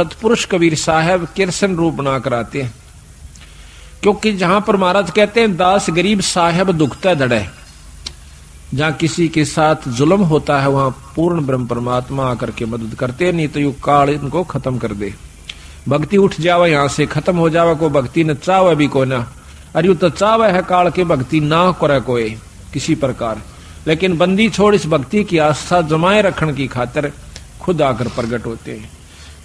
सतपुरुष कबीर साहब कृष्ण रूप बना कर आते हैं, क्योंकि जहां पर महाराज कहते हैं दास गरीब साहब दुखता धड़े, जहां किसी के साथ जुल्म होता है वहां पूर्ण ब्रह्म परमात्मा आकर के मदद करते, नहीं तो यू काल इनको खत्म कर दे। भक्ति उठ जावे यहां से, खत्म हो जावे, को भक्ति न चावे भी को ना, अरे यू तो चावे है काल के भक्ति ना करे कोई किसी प्रकार, लेकिन बंदी छोड़ इस भक्ति की आस्था जमाए रखने की खातिर खुद आकर प्रकट होते हैं।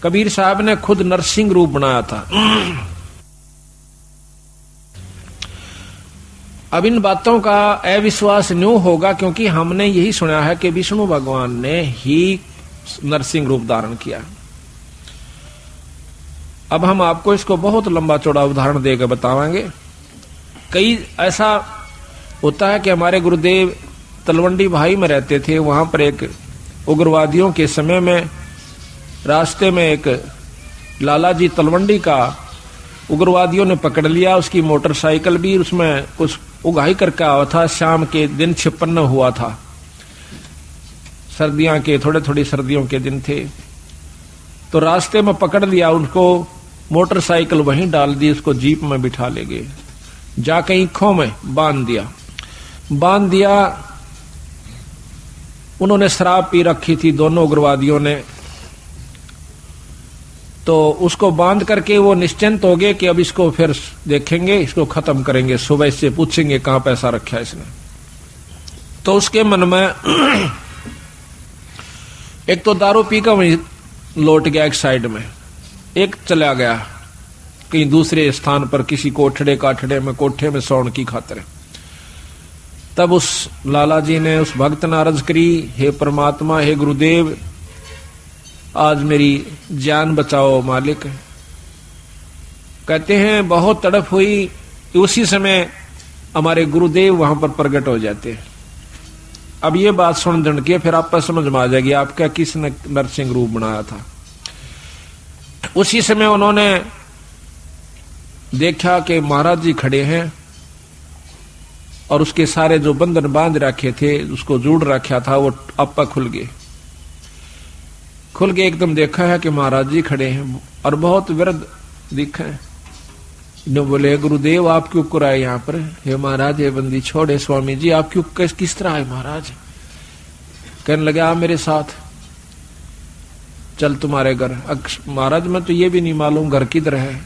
कबीर साहब ने खुद नरसिंह रूप बनाया था। अब इन बातों का अविश्वास न्यों होगा, क्योंकि हमने यही सुना है कि विष्णु भगवान ने ही नरसिंह रूप धारण किया। अब हम आपको इसको बहुत लंबा चौड़ा उदाहरण देकर बताएंगे। कई ऐसा होता है कि हमारे गुरुदेव तलवंडी भाई में रहते थे, वहां पर एक उग्रवादियों के समय में रास्ते में एक लाला जी तलवंडी का उग्रवादियों ने पकड़ लिया, उसकी मोटरसाइकिल भी, उसमें कुछ उगाही करके आया था। शाम के दिन 56 हुआ था, सर्दियों के थोड़ी सर्दियों के दिन थे, तो रास्ते में पकड़ लिया उनको, मोटरसाइकिल वहीं डाल दी, उसको जीप में बिठा ले गए, जाके ईखों में बांध दिया। उन्होंने शराब पी रखी थी दोनों उग्रवादियों ने, तो उसको बांध करके वो निश्चिंत हो गए कि अब इसको फिर देखेंगे, इसको खत्म करेंगे, सुबह इससे पूछेंगे कहां पैसा रखा है इसने। तो उसके मन में एक तो दारू पी कर वहीं लौट गया एक साइड में, एक चला गया कहीं दूसरे स्थान पर किसी कोठड़े काठड़े में, कोठे में सोने की खातिर। तब उस लाला जी ने उस भक्त ने अर्ज करी, हे परमात्मा, हे गुरुदेव, आज मेरी जान बचाओ मालिक। कहते हैं बहुत तड़प हुई, उसी समय हमारे गुरुदेव वहां पर प्रकट हो जाते हैं। अब ये बात सुन दंड के फिर आपको समझ में आ जाएगी आपका किसने नरसिंह रूप बनाया था। उसी समय उन्होंने देखा कि महाराज जी खड़े हैं और उसके सारे जो बंधन बांध रखे थे, उसको जोड़ रखा था, वो आपा खुल गए। एकदम देखा है कि महाराज जी खड़े हैं और बहुत विरध दिखा है। इन्होंने बोले गुरुदेव आप क्यों कराए यहाँ पर? हे महाराज ये बंदी छोड़े, स्वामी जी आप क्यों किस तरह है महाराज? कहने लगे आप मेरे साथ चल तुम्हारे घर। महाराज मैं तो ये भी नहीं मालूम घर किधर है,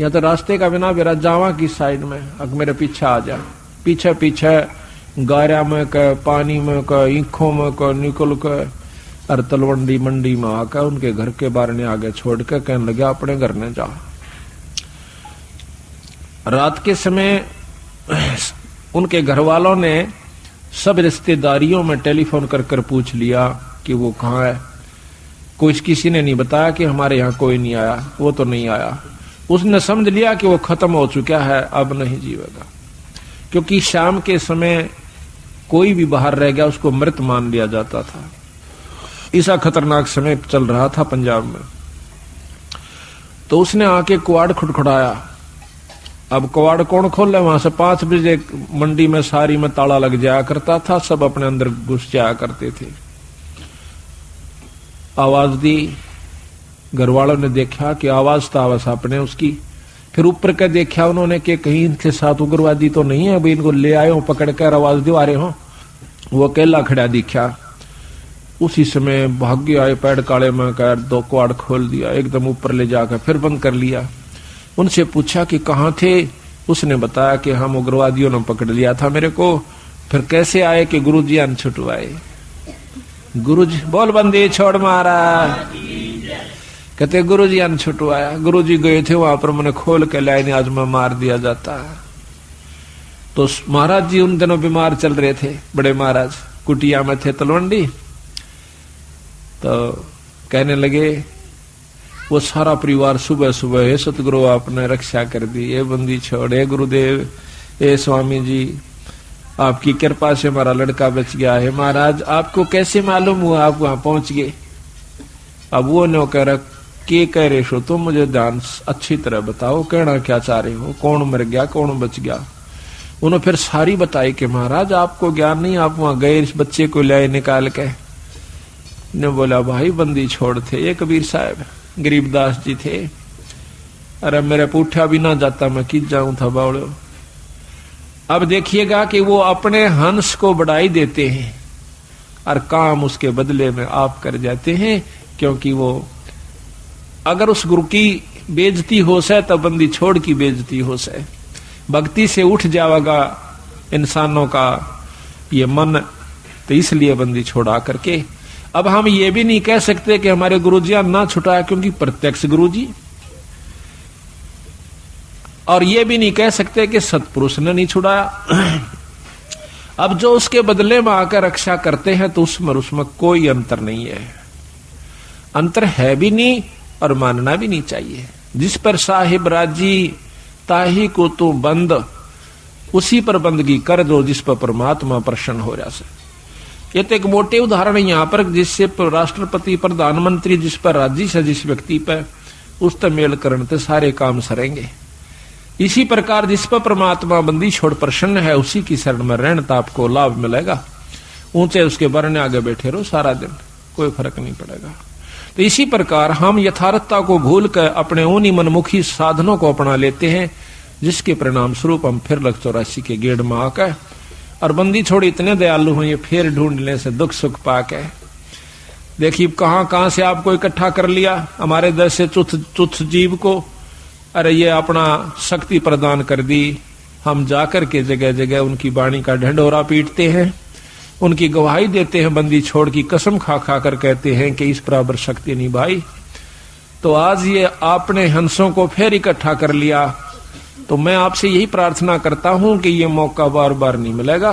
या तो रास्ते का बिना बेरा जावा की साइड में, अब मेरे पीछे आ जा। पीछे पीछे गारा में का, पानी में का, ईखों में का निकल कर और तलवंडी मंडी में आकर उनके घर के बारे ने आगे छोड़ कर कहने लगे अपने घर ने जा। रात के समय उनके घर वालों ने सब रिश्तेदारियों में टेलीफोन कर कर पूछ लिया कि वो कहाँ है। किसी ने नहीं बताया कि हमारे यहाँ कोई नहीं आया, वो तो नहीं आया। उसने समझ लिया कि वो खत्म हो चुका है, अब नहीं जीवेगा, क्योंकि शाम के समय कोई भी बाहर रह गया उसको मृत मान लिया जाता था। ऐसा खतरनाक समय चल रहा था पंजाब में। तो उसने आके कुआड़ खुटखुटाया। अब कुआड़ कौन खोले? वहां से 5 बजे मंडी में सारी में ताला लग जाया करता था, सब अपने अंदर घुस जाया करते थे। आवाज दी, घर वालों ने देखा कि आवाज तो आवाज अपने उसकी। फिर ऊपर के देखा उन्होंने कि कहीं इनके साथ उग्रवादी तो नहीं है, अभी इनको ले आए हो पकड़ कर, आवाज दिवा रहे हो। वो अकेला खड़ा दिखा। उसी समय भाग्य आए पैड काले में कर 2 कुआड़ खोल दिया, एकदम ऊपर ले जाकर फिर बंद कर लिया। उनसे पूछा कि कहाँ थे? उसने बताया कि हम उग्रवादियों ने पकड़ लिया था मेरे को। फिर कैसे आए? कि गुरुजी अन छुटवाए। गुरुजी बोल बंदी छोड़ मारा। कहते गुरुजी अन छुटवाया। गुरुजी गए थे वहां पर, मैंने खोल के लाइन आज में मार दिया जाता। तो महाराज जी उन दिनों बीमार चल रहे थे, बड़े महाराज कुटिया में थे तलवंडी। तो कहने लगे वो सारा परिवार सुबह सुबह, हे सतगुरु आपने रक्षा कर दी, ये बंदी छोड़, हे गुरुदेव, हे स्वामी जी आपकी कृपा से हमारा लड़का बच गया है। महाराज आपको कैसे मालूम हुआ आप वहां पहुंच गए? अब वो नो कह रहा के कह रहे हो तुम, मुझे ध्यान अच्छी तरह बताओ, कहना क्या चाह रहे हो, कौन मर गया कौन बच गया? उन्होंने फिर सारी बताई कि महाराज आपको ज्ञान नहीं, आप वहां गए इस बच्चे को लाए निकाल के, ने बोला भाई बंदी छोड़ थे ये कबीर साहब, गरीबदास जी थे। अरे मेरे पूठा भी ना जाता, मैं किस जाऊं था बावड़ो। अब देखिएगा कि वो अपने हंस को बढ़ाई देते हैं और काम उसके बदले में आप कर जाते हैं, क्योंकि वो अगर उस गुरु की बेइज्जती हो से तो बंदी छोड़ की बेइज्जती हो से, भक्ति से उठ जाएगा इंसानों का ये मन, तो इसलिए बंदी छोड़ा करके। अब हम ये भी नहीं कह सकते कि हमारे गुरुजियां ना छुटाया, क्योंकि प्रत्यक्ष गुरुजी, और ये भी नहीं कह सकते कि सतपुरुष ने नहीं छुड़ाया। अब जो उसके बदले में आकर रक्षा करते हैं तो उसमें कोई अंतर नहीं है, अंतर है भी नहीं और मानना भी नहीं चाहिए। जिस पर साहिब राजी ताही को तू बंद, उसी पर बंदगी कर दो जिस पर परमात्मा प्रसन्न हो जाए। ये तो एक मोटे उदाहरण है यहाँ पर, जिससे राष्ट्रपति प्रधानमंत्री जिस पर राजी से जिस व्यक्ति पर, उस पर मेल करने सारे काम सरेंगे। इसी प्रकार जिस पर परमात्मा बंदी छोड़ प्रसन्न है, उसी की शरण में रहने तो आपको लाभ मिलेगा। ऊंचे उसके बरने आगे बैठे रहो सारा दिन, कोई फर्क नहीं पड़ेगा। तो इसी प्रकार हम यथार्थता को भूल कर अपने उन्हीं मनमुखी साधनों को अपना लेते हैं, जिसके परिणाम स्वरूप हम फिर लग 84 के गेड़ में आकर और बंदी छोड़ इतने दयालु हुए, फिर ढूंढने से दुख सुख पाके। देखिए कहां से आपको इकट्ठा कर लिया, हमारे दर से तुच्छ जीव को, अरे ये अपना शक्ति प्रदान कर दी। हम जाकर के जगह जगह उनकी वाणी का ढंढोरा पीटते हैं, उनकी गवाही देते हैं, बंदी छोड़ की कसम खा खा कर कहते हैं कि इस बराबर शक्ति नहीं भाई। तो आज ये आपने हंसों को फिर इकट्ठा कर लिया, तो मैं आपसे यही प्रार्थना करता हूं कि ये मौका बार बार नहीं मिलेगा।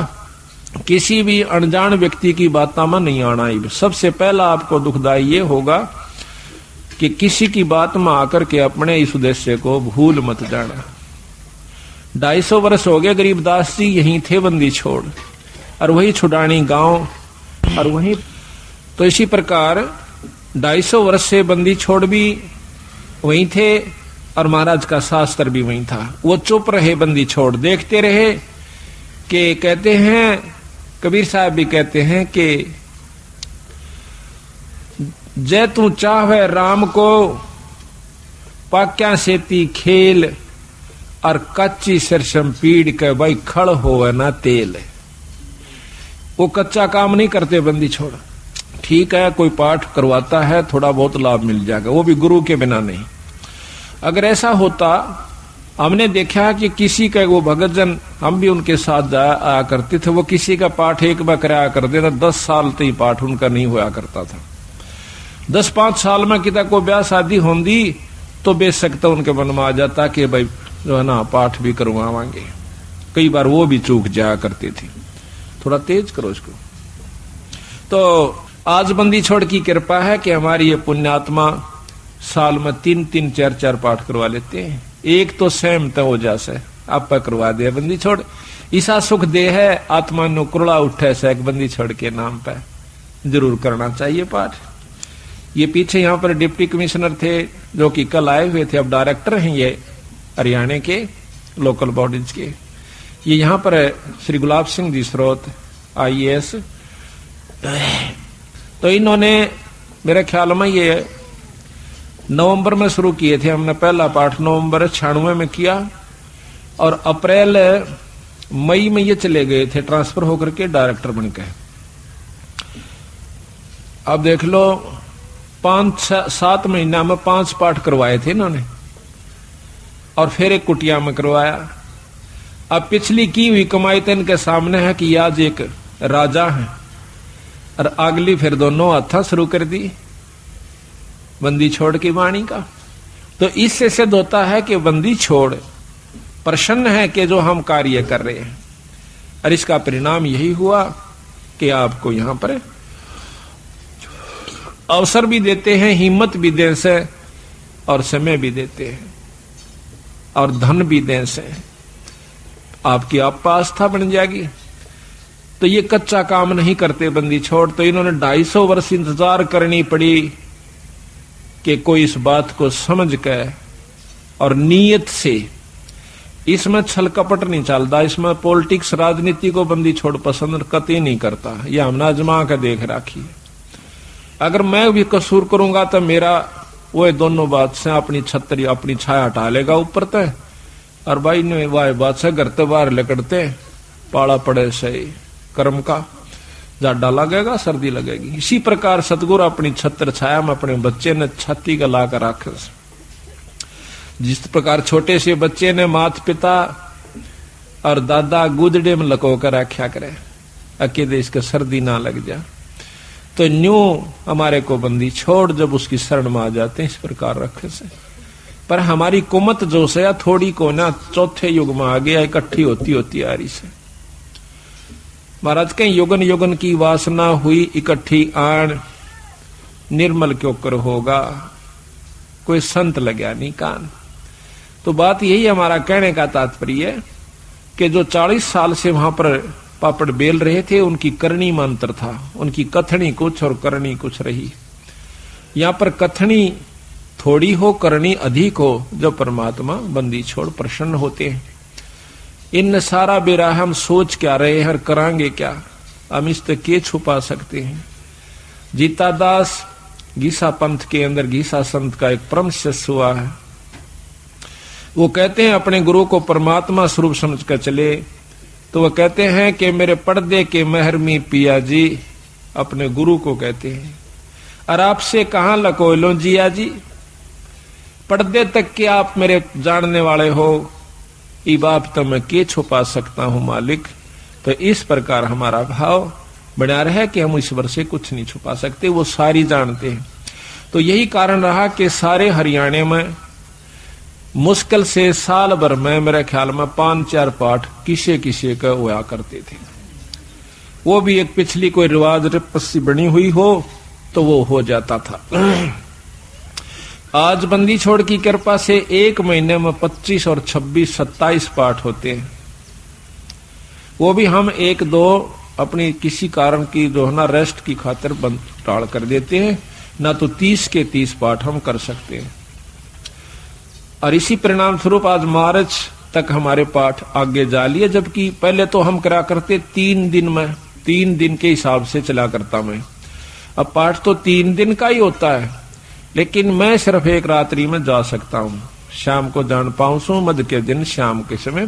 किसी भी अनजान व्यक्ति की बातों में नहीं आना ही। सबसे पहला आपको दुखदाई ये होगा कि किसी की बात में आकर के अपने इस उद्देश्य को भूल मत जाना। 250 वर्ष हो गए गरीबदास जी यहीं थे बंदी छोड़, और वही छुड़ानी गांव, और वही तो इसी प्रकार 250 वर्ष से बंदी छोड़ भी वहीं थे, और महाराज का शास्त्र भी वहीं था। वो चुप रहे, बंदी छोड़ देखते रहे। कि कहते हैं, कबीर साहब भी कहते हैं कि जय तू चाहे राम को पाक्या सेती खेल, और कच्ची सरसम पीड़ के भाई खड़ होवे ना तेल। वो कच्चा काम नहीं करते बंदी छोड़। ठीक है, कोई पाठ करवाता है, थोड़ा बहुत लाभ मिल जाएगा, वो भी गुरु के बिना नहीं। अगर ऐसा होता, हमने देखा कि किसी का वो भगत जन, हम भी उनके साथ आया करते थे, वो किसी का पाठ एक बार कराया करते थे, 10 साल तक पाठ उनका नहीं हुआ करता था। 10-5 साल में किता को ब्याह शादी होंगी तो बेशक तो उनके मन में आ जाता कि भाई जो है ना पाठ भी करवावांगे। कई बार वो भी चूक जाया करती थी, थोड़ा तेज करो इसको। तो आज बंदी छोड़ की कृपा है कि हमारी ये पुण्यात्मा साल में 3-3, 4-4 पाठ करवा लेते हैं। एक तो स्वयं तो हो जासे आप करवा दे बंदी छोड़। ईसा सुख दे है आत्मा नु कुरला उठे से एक बंदी छोड़ के नाम पे जरूर करना चाहिए पाठ। ये पीछे यहाँ पर डिप्टी कमिश्नर थे जो कि कल आए हुए थे, अब डायरेक्टर हैं ये हरियाणा के लोकल बॉडीज के। ये यहाँ पर श्री गुलाब सिंह जी स्रोत IAS, तो इन्होंने मेरे ख्याल में ये नवंबर में शुरू किए थे। हमने पहला पाठ नवंबर 96 में किया, और अप्रैल मई में ये चले गए थे ट्रांसफर होकर के डायरेक्टर बनकर। अब देख लो 5-7 महीना में 5 पाठ करवाए थे इन्होंने, और फिर एक कुटिया में करवाया। अब पिछली की हुई कमाई तो इनके सामने है कि आज एक राजा है, और अगली फिर दोनों हाथा शुरू कर दी बंदी छोड़ की वाणी का। तो इससे सिद्ध होता है कि बंदी छोड़ प्रसन्न है कि जो हम कार्य कर रहे हैं, और इसका परिणाम यही हुआ कि आपको यहां पर अवसर भी देते हैं, हिम्मत भी दें से, और समय भी देते हैं, और धन भी दें से आपकी आप आस्था बन जाएगी। तो ये कच्चा काम नहीं करते बंदी छोड़। तो इन्होंने 250 वर्ष इंतजार करनी पड़ी कि कोई इस बात को समझ कर और नीयत से, इसमें छल कपट नहीं चलता, इसमें पॉलिटिक्स राजनीति को बंदी छोड़ पसंद कतई नहीं करता। यह हमने आजमा के देख रखी है। अगर मैं भी कसूर करूंगा तो मेरा वो दोनों बादशाह अपनी छतरी अपनी छाया हटा लेगा ऊपर तय, और भाई ने वाह बादशाह घर ते बाहर लकड़ते पाला पड़े सही कर्म का जाडा लगेगा सर्दी लगेगी। इसी प्रकार सतगुरु अपनी छत्र छाया में अपने बच्चे ने छाती गला कर रखे। जिस प्रकार छोटे से बच्चे ने माता पिता और दादा गुदड़े में लको कर रखा करे अकेले इसका सर्दी ना लग जा, तो न्यू हमारे को बंदी छोड़ जब उसकी शरण में आ जाते हैं इस प्रकार रखे से। पर हमारी कुमत जो से थोड़ी को ना चौथे युग में आ गया इकट्ठी होती होती आ रही से। महाराज कहीं युगन युगन की वासना हुई इकट्ठी आन, निर्मल क्यों कर होगा कोई संत लग्या नहीं कान। तो बात यही हमारा कहने का तात्पर्य है कि जो 40 साल से वहां पर पापड़ बेल रहे थे उनकी करनी में अंतर था, उनकी कथनी कुछ और करनी कुछ रही। यहां पर कथनी थोड़ी हो करनी अधिक हो, जो परमात्मा बंदी छोड़ प्रसन्न होते हैं। इन सारा बेरा हम सोच क्या रहे हैं और करांगे क्या, हम इस तक के छुपा सकते हैं। जीता दास गीसा पंथ के अंदर गीसा संत का एक परम शिष्य हुआ है। वो कहते हैं अपने गुरु को परमात्मा स्वरूप समझ कर चले, तो वो कहते हैं कि मेरे पर्दे के महरमी पिया जी, अपने गुरु को कहते हैं, और आपसे कहां लको लो जिया जी, पर्दे तक के आप मेरे जानने वाले हो, ई बाप तो मैं के छुपा सकता हूं मालिक। तो इस प्रकार हमारा भाव बना रहा है कि हम ईश्वर से कुछ नहीं छुपा सकते, वो सारी जानते हैं। तो यही कारण रहा कि सारे हरियाणा में मुश्किल से साल भर में मेरे ख्याल में 5-4 पाठ किसे किसे का हुआ करते थे। वो भी एक पिछली कोई रिवाज रिपस्सी बनी हुई हो तो वो हो जाता था। आज बंदी छोड़ की कृपा से एक महीने में 25 और 26-27 पाठ होते हैं। वो भी हम 1-2 अपनी किसी कारण की जो है ना रेस्ट की खातिर बंद टाल कर देते हैं, ना तो 30 के 30 पाठ हम कर सकते हैं। और इसी परिणाम स्वरूप आज मार्च तक हमारे पाठ आगे जा लिए, जबकि पहले तो हम करा करते 3 दिन में, 3 दिन के हिसाब से चला करता मैं। अब पाठ तो 3 दिन का ही होता है, लेकिन मैं सिर्फ एक रात्रि में जा सकता हूं, शाम को जान पाऊं सू मध्य के दिन शाम के समय।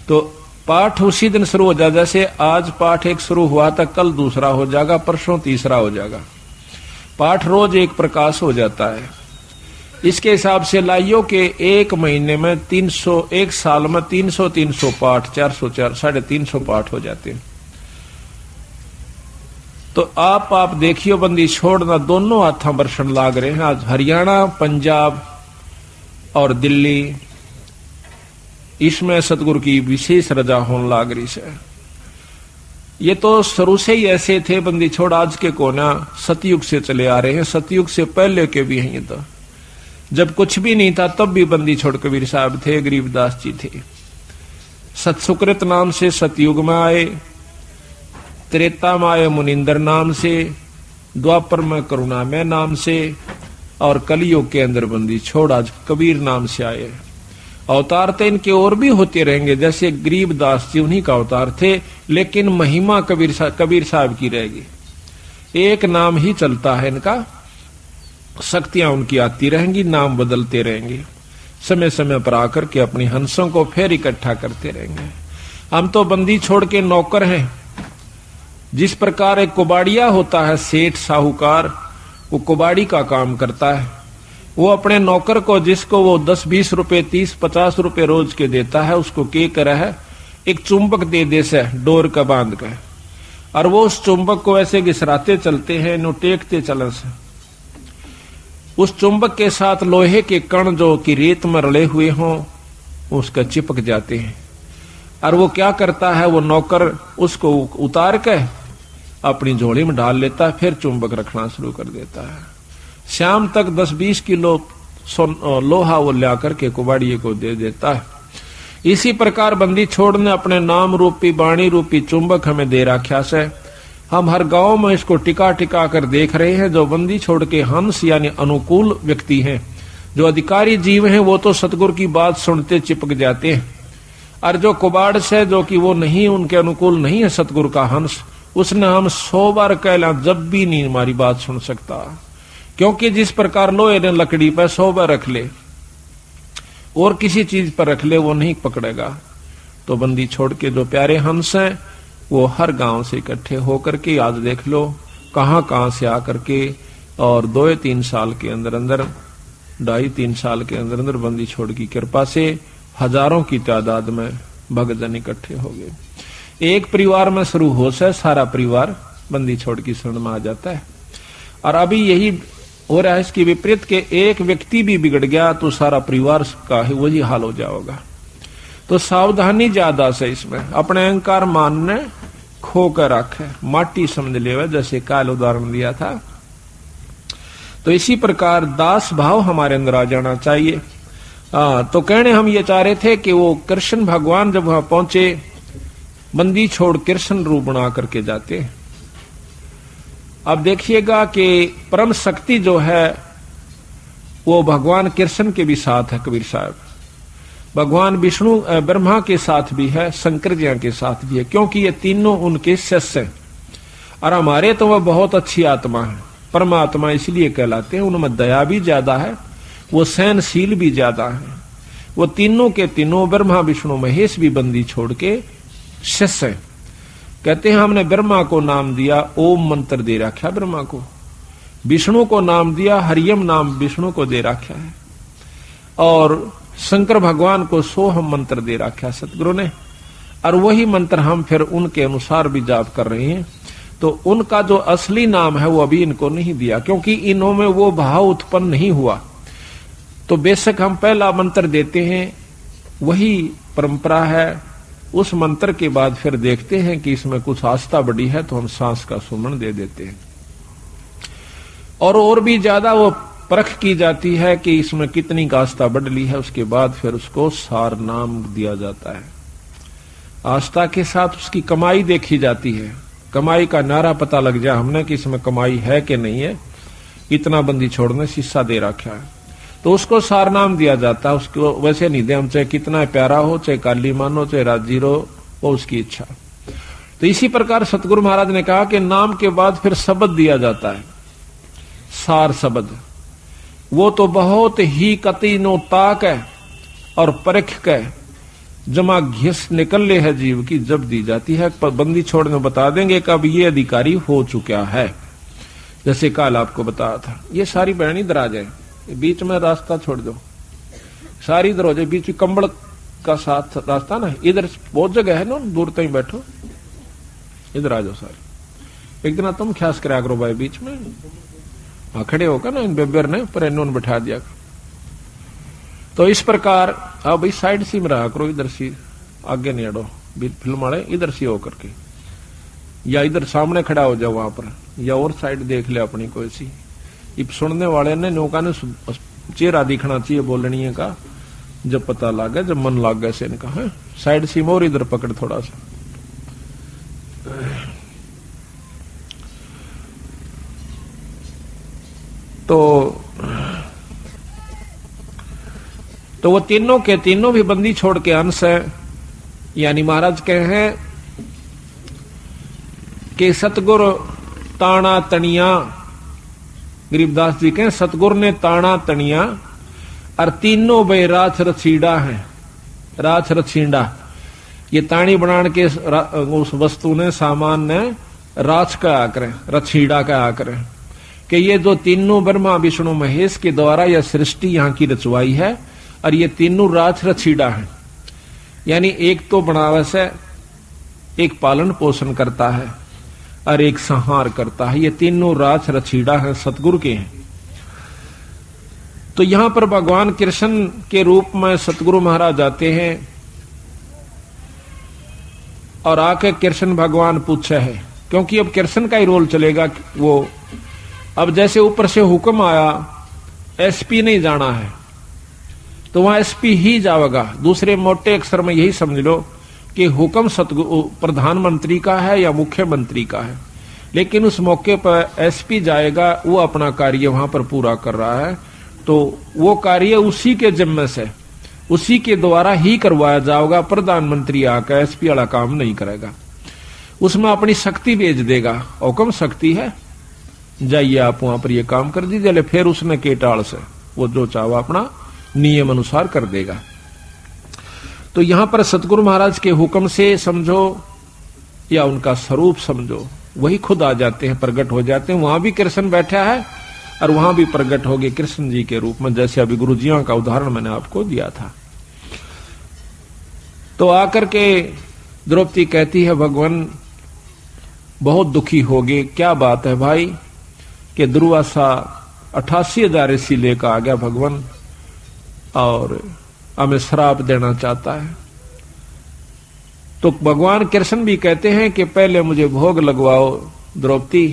तो पाठ उसी दिन शुरू हो जाए, जैसे आज पाठ एक शुरू हुआ था, कल दूसरा हो जाएगा, परसों तीसरा हो जाएगा। पाठ रोज एक प्रकाश हो जाता है। इसके हिसाब से लाइयो के एक महीने में 300, एक साल में 300 पाठ, 400 350 पाठ हो जाते हैं। तो आप देखियो बंदी छोड़ना दोनों हाथा बरसन लाग रहे हैं। आज हरियाणा, पंजाब और दिल्ली, इसमें सतगुरु की विशेष रजा होने लाग रही है। ये तो शुरू से ही ऐसे थे बंदी छोड़, आज के कोना सतयुग से चले आ रहे हैं, सतयुग से पहले के भी हैं। ये तो जब कुछ भी नहीं था तब भी बंदी छोड़ कबीर साहब थे, गरीबदास जी थे। सतसुकृत नाम से सतयुग में आए, त्रेता में आए मुनिंदर नाम से, द्वापर में करुणामय नाम से, और कलयुग के अंदर बंदी छोड़ आज कबीर नाम से आए। अवतार तो इनके और भी होते रहेंगे, जैसे गरीबदास जी उन्हीं का अवतार थे, लेकिन महिमा कबीर साहब की रहेगी। एक नाम ही चलता है इनका, शक्तियां उनकी आती रहेंगी, नाम बदलते रहेंगे, समय समय पर आकर के अपनी हंसों को फिर इकट्ठा करते रहेंगे। हम तो बंदी छोड़ के नौकर हैं। जिस प्रकार एक कुबाड़िया होता है, सेठ साहूकार, वो कुबाड़ी का काम करता है। वो अपने नौकर को, जिसको वो 10-20 रुपए 30-50 रुपए रोज के देता है, उसको के करा है एक चुंबक दे दे से डोर का बांध कर, और वो उस चुंबक को ऐसे घिसराते चलते हैं, नो टेकते चलन से। उस चुंबक के साथ लोहे के कण जो कि रेत में रले हुए हों उसका चिपक जाते हैं, और वो क्या करता है, वो नौकर उसको उतार के अपनी झोली में डाल लेता है, फिर चुंबक रखना शुरू कर देता है। शाम तक 10-20 किलो लोहा वो ला करके कुबाड़िए को दे देता है। इसी प्रकार बंदी छोड़ ने अपने नाम रूपी वाणी रूपी चुंबक हमें दे रखा से। हम हर गांव में इसको टिका टिका कर देख रहे हैं। जो बंदी छोड़ के हंस यानी अनुकूल व्यक्ति हैं, जो अधिकारी जीव हैं, वो तो सतगुरु की बात सुनते चिपक जाते हैं, और जो कुबाड़ से जो कि वो नहीं, उनके अनुकूल नहीं है सतगुरु का हंस, उसने हम 100 बार कहला जब भी नहीं हमारी बात सुन सकता, क्योंकि जिस प्रकार लोहे ने लकड़ी पर 100 बार रख ले और किसी चीज पर रख ले वो नहीं पकड़ेगा। तो बंदी छोड़ के जो प्यारे हंस हैं वो हर गांव से इकट्ठे होकर के आज देख लो कहां से आकर के, और 2-3 साल के अंदर अंदर 2.5-3 साल के अंदर अंदर बंदी छोड़ की कृपा से हजारों की तादाद में भक्तजन इकट्ठे हो गए। एक परिवार में शुरू हो से सारा परिवार बंदी छोड़ की शरण में आ जाता है। और अभी यही हो रहा है इसकी विपरीत के एक व्यक्ति भी बिगड़ गया तो सारा परिवार का ही वही हाल हो जाएगा। तो सावधानी ज्यादा से इसमें अपने अहंकार मान ने खो कर रखे, माटी समझ ले, जैसे काल उदाहरण दिया था। तो इसी प्रकार दास भाव हमारे अंदर आ जाना चाहिए। तो कहने हम ये चाह रहे थे कि वो कृष्ण भगवान जब वहां पहुंचे बंदी छोड़ कृष्ण रूप बना करके जाते। अब देखिएगा कि परम शक्ति जो है वो भगवान कृष्ण के भी साथ है कबीर साहब, भगवान विष्णु ब्रह्मा के साथ भी है, शंकर जी के साथ भी है, क्योंकि ये तीनों उनके शिष्य हैं। और हमारे तो वह बहुत अच्छी आत्मा है, परमात्मा इसलिए कहलाते हैं, उनमें दया भी ज्यादा है, वो सहनशील भी ज्यादा है। वो तीनों के तीनों ब्रह्मा विष्णु महेश भी बंदी छोड़ के शिष्य हैं। कहते हैं हमने ब्रह्मा को नाम दिया, ओम मंत्र दे रखा ब्रह्मा को, विष्णु को नाम दिया, हरियम नाम विष्णु को दे रखा है, और शंकर भगवान को सोहम मंत्र दे रखा सतगुरु ने। और वही मंत्र हम फिर उनके अनुसार भी जाप कर रहे हैं। तो उनका जो असली नाम है वो अभी इनको नहीं दिया, क्योंकि इन्हों में वो भाव उत्पन्न नहीं हुआ। तो बेशक हम पहला मंत्र देते हैं, वही परंपरा है। उस मंत्र के बाद फिर देखते हैं कि इसमें कुछ आस्था बढ़ी है तो हम सांस का सुमन दे देते हैं, और भी ज्यादा वो परख की जाती है कि इसमें कितनी आस्था बढ़ ली है। उसके बाद फिर उसको सार नाम दिया जाता है। आस्था के साथ उसकी कमाई देखी जाती है, कमाई का नारा पता लग जाए हमने कि इसमें कमाई है कि नहीं है। इतना बंदी छोड़ने शीशा दे रखा है तो उसको सार नाम दिया जाता है। उसको वैसे नहीं दे हम, चाहे कितना प्यारा हो, चाहे काली मानो, चाहे राजी हो, वो उसकी इच्छा। तो इसी प्रकार सतगुरु महाराज ने कहा कि नाम के बाद फिर शब्द दिया जाता है, सार शब्द। वो तो बहुत ही कतीनो ताक है और परख के जमा घिस निकल ले है जीव की जब दी जाती है। बंदी छोड़ने बता देंगे कब ये अधिकारी हो चुका है, जैसे कल आपको बताया था। ये सारी बहनी दराज है, बीच में रास्ता छोड़ दो, सारी दरोजे बीच में कंबल का साथ रास्ता ना, इधर बहुत जगह है ना, दूर तक बैठो, इधर आ जाओ सारे। एक दिन तुम ख्यास करा करो भाई, बीच में खड़े होकर ना इन बेबर ने पर इन्होंने बैठा दिया। तो इस प्रकार अब इस साइड सी में रहा करो, इधर सी आगे नहीं अड़ो, फिल्म वाले इधर सी होकर के, या इधर सामने खड़ा हो जाओ वहां पर, या और साइड देख ले अपनी कोई सी। इब सुनने वाले ने नौका ने चेहरा दिखना चाहिए बोलनी है का, जब पता लग गया, जब मन लग गया से इनका है साइड सी और इधर पकड़ थोड़ा सा। तो वो तीनों के तीनों भी बंदी छोड़ के अंश है। यानी महाराज कहे हैं कि सतगुरु ताना तनिया, गरीबदास जी कहें सतगुरु ने ताना तनिया और तीनों बे राछ रछीड़ा है। राछ रछीड़ा ये ताणी बनाने के उस वस्तु ने सामान ने राछ का आकर रछीड़ा का आकर कि ये जो तीनों ब्रह्मा विष्णु महेश के द्वारा यह सृष्टि यहाँ की रचवाई है, और ये तीनों राछ रछीड़ा है। यानी एक तो बनावस है, एक पालन पोषण करता है और एक संहार करता है। ये तीनों राछ रछीड़ा है, सतगुरु के हैं। तो यहां पर भगवान कृष्ण के रूप में सतगुरु महाराज आते हैं और आके कृष्ण भगवान पूछे है, क्योंकि अब कृष्ण का ही रोल चलेगा। वो अब जैसे ऊपर से हुक्म आया एसपी नहीं जाना है तो वहां एसपी ही जाएगा। दूसरे मोटे अक्षर में यही समझ लो कि हुक्म सतगुरु प्रधानमंत्री का है या मुख्यमंत्री का है, लेकिन उस मौके पर एसपी जाएगा, वो अपना कार्य वहां पर पूरा कर रहा है। तो वो कार्य उसी के जिम्मे से, उसी के द्वारा ही करवाया जाएगा। प्रधानमंत्री आकर एसपी वाला काम नहीं करेगा। उसमें अपनी शक्ति भेज देगा। हुक्म शक्ति है, जाइए आप वहां पर ये काम कर दीजिए, फिर उसने के टाल से वो जो चाहा अपना नियम अनुसार कर देगा। तो यहां पर सतगुरु महाराज के हुक्म से समझो या उनका स्वरूप समझो, वही खुद आ जाते हैं, प्रकट हो जाते हैं। वहां भी कृष्ण बैठा है और वहां भी प्रकट हो गए कृष्ण जी के रूप में, जैसे अभी गुरुजियों का उदाहरण मैंने आपको दिया था। तो आकर के द्रौपदी कहती है भगवान बहुत दुखी हो गए। क्या बात है भाई? कि दुर्वासा 88,000 ऋषि लेकर आ गया भगवान और हमें श्राप देना चाहता है। तो भगवान कृष्ण भी कहते हैं कि पहले मुझे भोग लगवाओ द्रौपदी,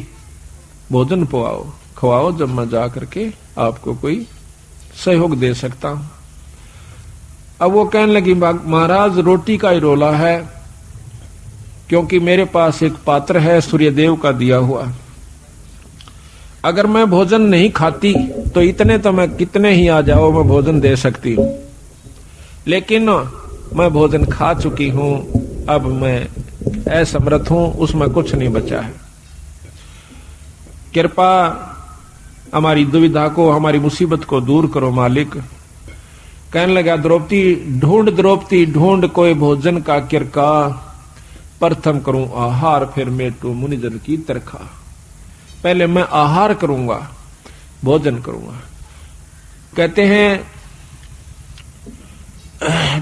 भोजन पवाओ, खवाओ, जब मैं जा करके आपको कोई सहयोग दे सकता हूं। अब वो कहने लगी महाराज रोटी का ही रोला है, क्योंकि मेरे पास एक पात्र है सूर्यदेव का दिया हुआ। अगर मैं भोजन नहीं खाती तो इतने तो मैं कितने ही आ जाओ मैं भोजन दे सकती हूं, लेकिन मैं भोजन खा चुकी हूं, अब मैं असमर्थ हूं, उसमें कुछ नहीं बचा है। कृपा हमारी दुविधा को, हमारी मुसीबत को दूर करो मालिक। कहने लगा द्रौपदी ढूंढ कोई भोजन का किरका, प्रथम करूं आहार फिर मेटू मुनिजन की तरखा। पहले मैं आहार करूंगा, भोजन करूंगा। कहते हैं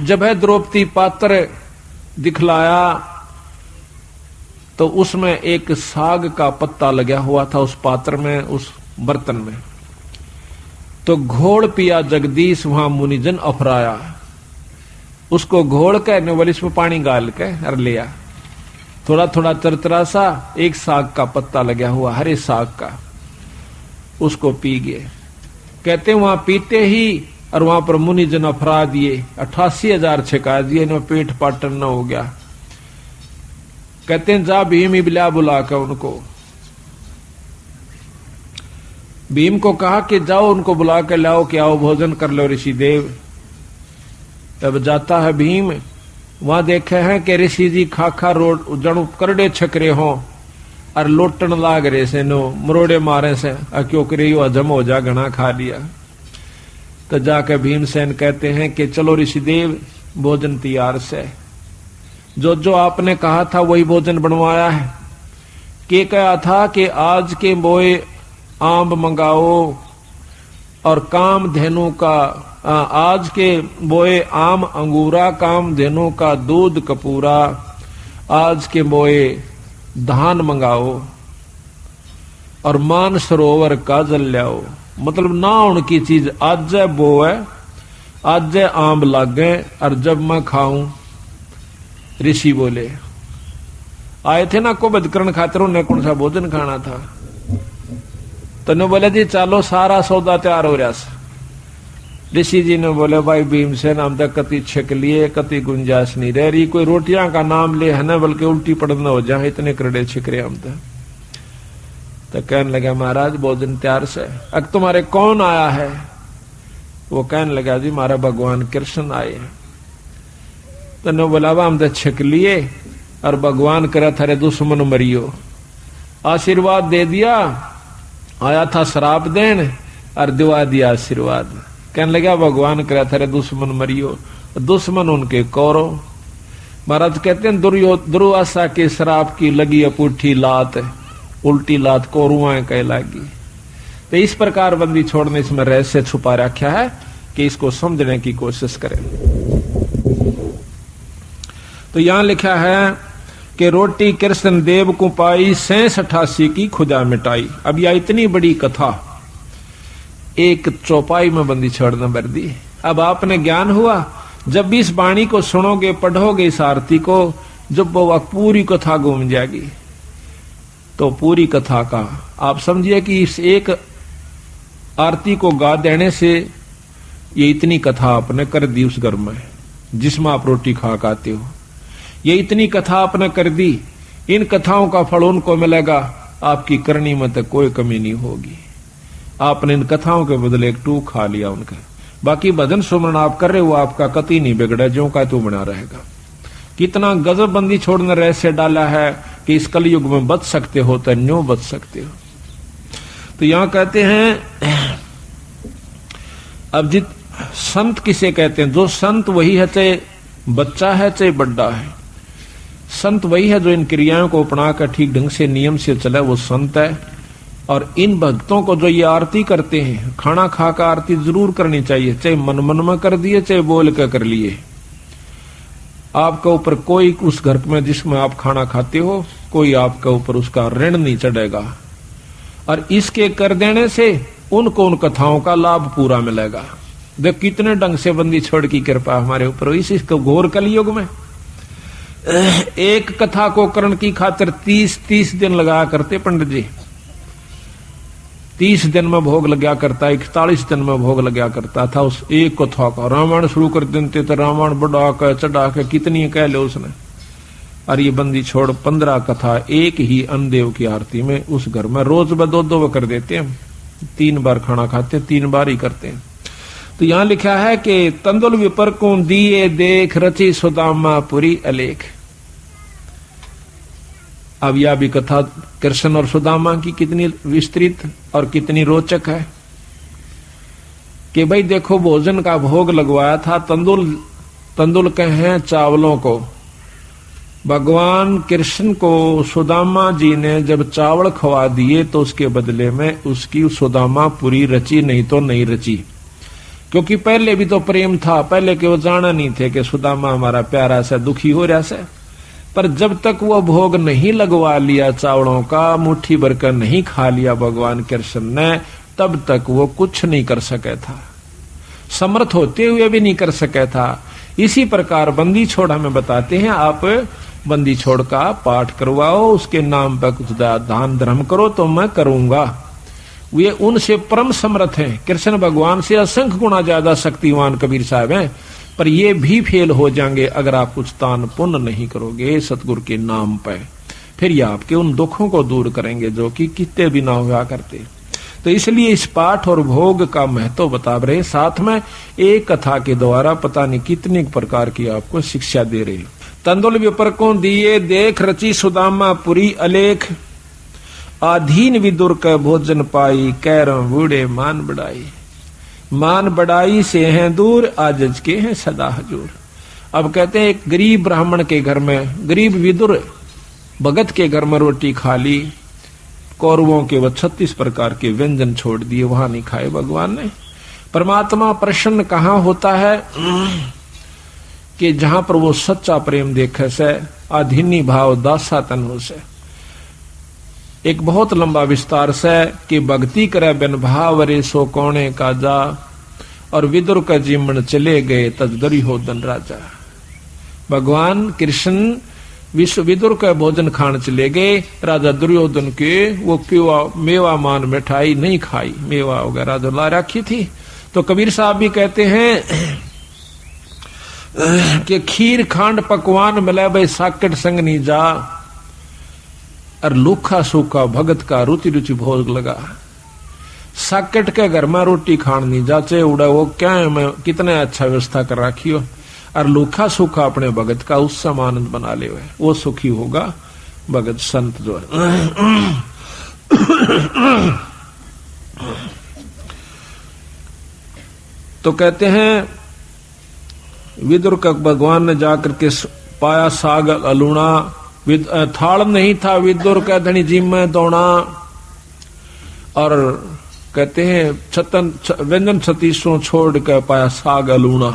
जब है द्रौपदी पात्र दिखलाया तो उसमें एक साग का पत्ता लगा हुआ था उस पात्र में, उस बर्तन में। तो घोड़ पिया जगदीश वहां मुनिजन अफराया। उसको घोड़ के नवलिश में पानी गाल के और लिया, थोड़ा थोड़ा तरतरा सा, एक साग का पत्ता लगा हुआ हरे साग का, उसको पी गए। कहते वहां पीते ही और वहां पर मुनिजन अफरा दिए, 88,000 छिका दिए, इनमें पेट पाटन न हो गया। कहते हैं जा भीम ही बुला कर उनको, भीम को कहा कि जाओ उनको बुला कर लाओ कि आओ भोजन कर लो ऋषि देव। तब जाता है भीम, वहां देखे हैं कि ऋषि जी खाखा रोड जणु करड़े छकरे हो और लोटन लाग रहे से, नो मरोड़े मारे से, क्यों करे हजम हो जा, घना खा लिया। तो जाकर भीमसेन कहते हैं कि चलो ऋषिदेव भोजन तैयार से, जो जो आपने कहा था वही भोजन बनवाया है। के कहा था कि आज के बोए आम मंगाओ और काम धेनु का, आज के बोए आम अंगूरा, काम धेनु का दूध कपूरा, आज के बोए धान मंगाओ और मान सरोवर का जल लाओ। मतलब ना उनकी चीज आज बो है, आज आम लागे और जब मैं खाऊं। ऋषि बोले आए थे ना को बदकरण खातिर, उन्हें कौन सा भोजन खाना था। तो ने बोले जी चलो सारा सौदा तैयार हो रहा। ऋषि जी ने बोले भाई भीमसेन हम तक कति छिक लिए, कति गुंजाइश नहीं रह रही, कोई रोटियां का नाम ले है ना, बल्कि उल्टी पड़ना हो जाए, इतने करड़े छिक रहे हम तो कहने लगा महाराज भोजन तैयार से। अब तुम्हारे कौन आया है? वो कहने लगा जी हमारा भगवान कृष्ण आए हैं। तो ने बोला हम तो छिक लिए और भगवान करे थारे दुश्मन मरियो, आशीर्वाद दे दिया, आया था शराब देन और दिवा दिया आशीर्वाद। कहने लगा भगवान करे थारे दुश्मन मरियो, दुश्मन उनके कौरव। महाराज कहते हैं दुर्वासा के शराब की लगी अपूठी लात, उल्टी लात कौरुआं कह लागी। तो इस प्रकार बंदी छोड़ने इसमें रहस्य छुपा रखा है कि इसको समझने की कोशिश करें। तो यहां लिखा है कि रोटी कृष्ण देव को पाई, 86 की खुदा मिटाई। अब यह इतनी बड़ी कथा एक चौपाई में बंदी छोड़ना भर दी। अब आपने ज्ञान हुआ, जब भी इस वाणी को सुनोगे, पढ़ोगे इस आरती को, जब वो पूरी कथा घूम जाएगी, तो पूरी कथा का आप समझिए कि इस एक आरती को गा देने से ये इतनी कथा आपने कर दी उस घर में जिसमें आप रोटी खा खाते हो। ये इतनी कथा आपने कर दी, इन कथाओं का फल उनको मिलेगा, आपकी करनी में तो कोई कमी नहीं होगी। आपने इन कथाओं के बदले एक टूक खा लिया उनका। बाकी भजन सुमरण आप कर रहे हो, आपका कति नहीं बिगड़ा, जो का तू बना रहेगा। कितना गजब बंदी छोड़ने रहस्य डाला है। कि इस कलयुग में बच सकते हो तो न्यों बच सकते हो। तो यहां कहते हैं अब जित संत किसे कहते हैं? जो संत वही है, चाहे बच्चा है चाहे बड्डा है। संत वही है जो इन क्रियाओं को अपनाकर ठीक ढंग से नियम से चले, वो संत है। और इन भक्तों को जो ये आरती करते हैं, खाना खाकर आरती जरूर करनी चाहिए, चाहे मन मन में कर दिए चाहे बोल कर कर लिए। आपके ऊपर कोई उस घर में जिसमें आप खाना खाते हो, कोई आपके ऊपर उसका ऋण नहीं चढ़ेगा। और इसके कर देने से उनको उन कथाओं का लाभ पूरा मिलेगा। देख कितने ढंग से बंदी छोड़ की कृपा हमारे ऊपर। इसको घोर कलयुग में एक कथा को करण की खातिर 30 दिन लगा करते पंडित जी। 30 दिन में भोग लगा करता, 41 दिन में भोग लगा करता था उस एक कथा का। रामायण शुरू कर देते तो रामायण बढ़ा के चढ़ा के कितनी कह ले उसने। और ये बंदी छोड़ 15 कथा एक ही अन्नदेव की आरती में उस घर में रोज ब 2 कर देते हैं। 3 बार खाना खाते, 3 बार ही करते हैं। तो यहां लिखा है कि तंदुल विपर को दिए देख रची सुदामा पुरी अलेख। अब यह भी कथा कृष्ण और सुदामा की कितनी विस्तृत और कितनी रोचक है कि भाई देखो, भोजन का भोग लगवाया था तंदुल कहें चावलों को। भगवान कृष्ण को सुदामा जी ने जब चावल खवा दिए तो उसके बदले में उसकी सुदामा पूरी रची, नहीं तो नहीं रची। क्योंकि पहले भी तो प्रेम था, पहले के वो जाना नहीं थे कि सुदामा हमारा प्यारा सा दुखी हो रहा से। पर जब तक वो भोग नहीं लगवा लिया चावलों का, मुट्ठी भरकर नहीं खा लिया भगवान कृष्ण ने, तब तक वो कुछ नहीं कर सके था, समर्थ होते हुए भी नहीं कर सके था। इसी प्रकार बंदी छोड़ हमें बताते हैं, आप बंदी छोड़ का पाठ करवाओ, उसके नाम पर कुछ दान धर्म करो तो मैं करूंगा। वे उनसे परम समर्थ हैं, कृष्ण भगवान से असंख्य गुना ज्यादा शक्तिवान कबीर साहब हैं। पर ये भी फेल हो जाएंगे अगर आप कुछ दान पुण्य नहीं करोगे सतगुरु के नाम पर। फिर ये आपके उन दुखों को दूर करेंगे जो कि कितने भी ना हुआ करते। तो इसलिए इस पाठ और भोग का महत्व बता रहे, साथ में एक कथा के द्वारा पता नहीं कितने प्रकार की आपको शिक्षा दे रहे। तंदुल विपर को दिए देख रची सुदामा पुरी अलेख, आधीन विदुर का भोजन पाई, कैरों बूढ़े मान बढ़ाई। मान बढ़ाई से हैं दूर, आजज के हैं सदा हजूर। अब कहते हैं एक गरीब ब्राह्मण के घर में, गरीब विदुर भगत के घर में रोटी खा ली, कौरवों के 36 प्रकार के व्यंजन छोड़ दिए, वहां नहीं खाए भगवान ने। परमात्मा प्रसन्न कहां होता है कि जहां पर वो सच्चा प्रेम देखे से, अधीनी भाव दासा तन हो से। एक बहुत लंबा विस्तार से कि भक्ति करे बिन भाव रे सो कोणे का जा, और विदुर का जीवन चले गए तजदरी हो धन राजा। भगवान कृष्ण विश्व विदुर का भोजन खान चले गए, राजा दुर्योधन के वो पीवा मेवा मान मिठाई नहीं खाई, मेवा वगैरह जो ला रखी थी। तो कबीर साहब भी कहते हैं कि खीर खांड पकवान मिले भाई साकट संग नहीं जा, और लूखा सूखा भगत का रुचि रुचि भोग लगा। साकट के घर में रोटी खान नहीं जाचे उड़ा, वो क्या है मैं कितने अच्छा व्यवस्था कर रखी हो, और लूखा सूखा अपने भगत का उस सम आनंद बना ले, वो सुखी होगा भगत संत जो है। तो कहते हैं विदुर का भगवान ने जाकर के पाया साग अलूणा, थाल नहीं था विदुर का धनी जी में दौड़ा। और कहते हैं व्यंजन 36 छोड़ कर पाया साग अलूणा,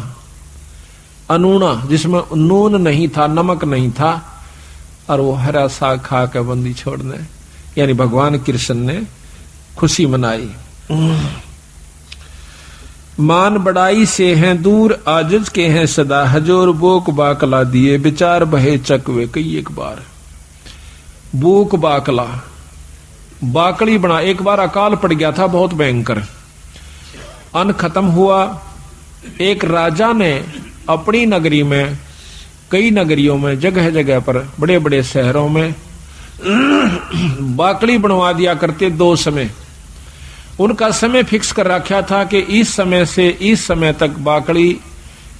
अनूना जिसमें नून नहीं था, नमक नहीं था, और वो हरा साग खा कर बंदी छोड़ने, यानी भगवान कृष्ण ने खुशी मनाई। मान बढ़ाई से हैं दूर, आजिज के हैं सदा हजूर, बोक बाकला दिए विचार बहे चकवे कई एक बार। बोक बाकला बाकड़ी बना, एक बार अकाल पड़ गया था बहुत भयंकर, अन्न खत्म हुआ। एक राजा ने अपनी नगरी में, कई नगरियों में, जगह जगह पर, बड़े बड़े शहरों में बाकड़ी बनवा दिया करते 2 समय। उनका समय फिक्स कर रखा था कि इस समय से इस समय तक बाकड़ी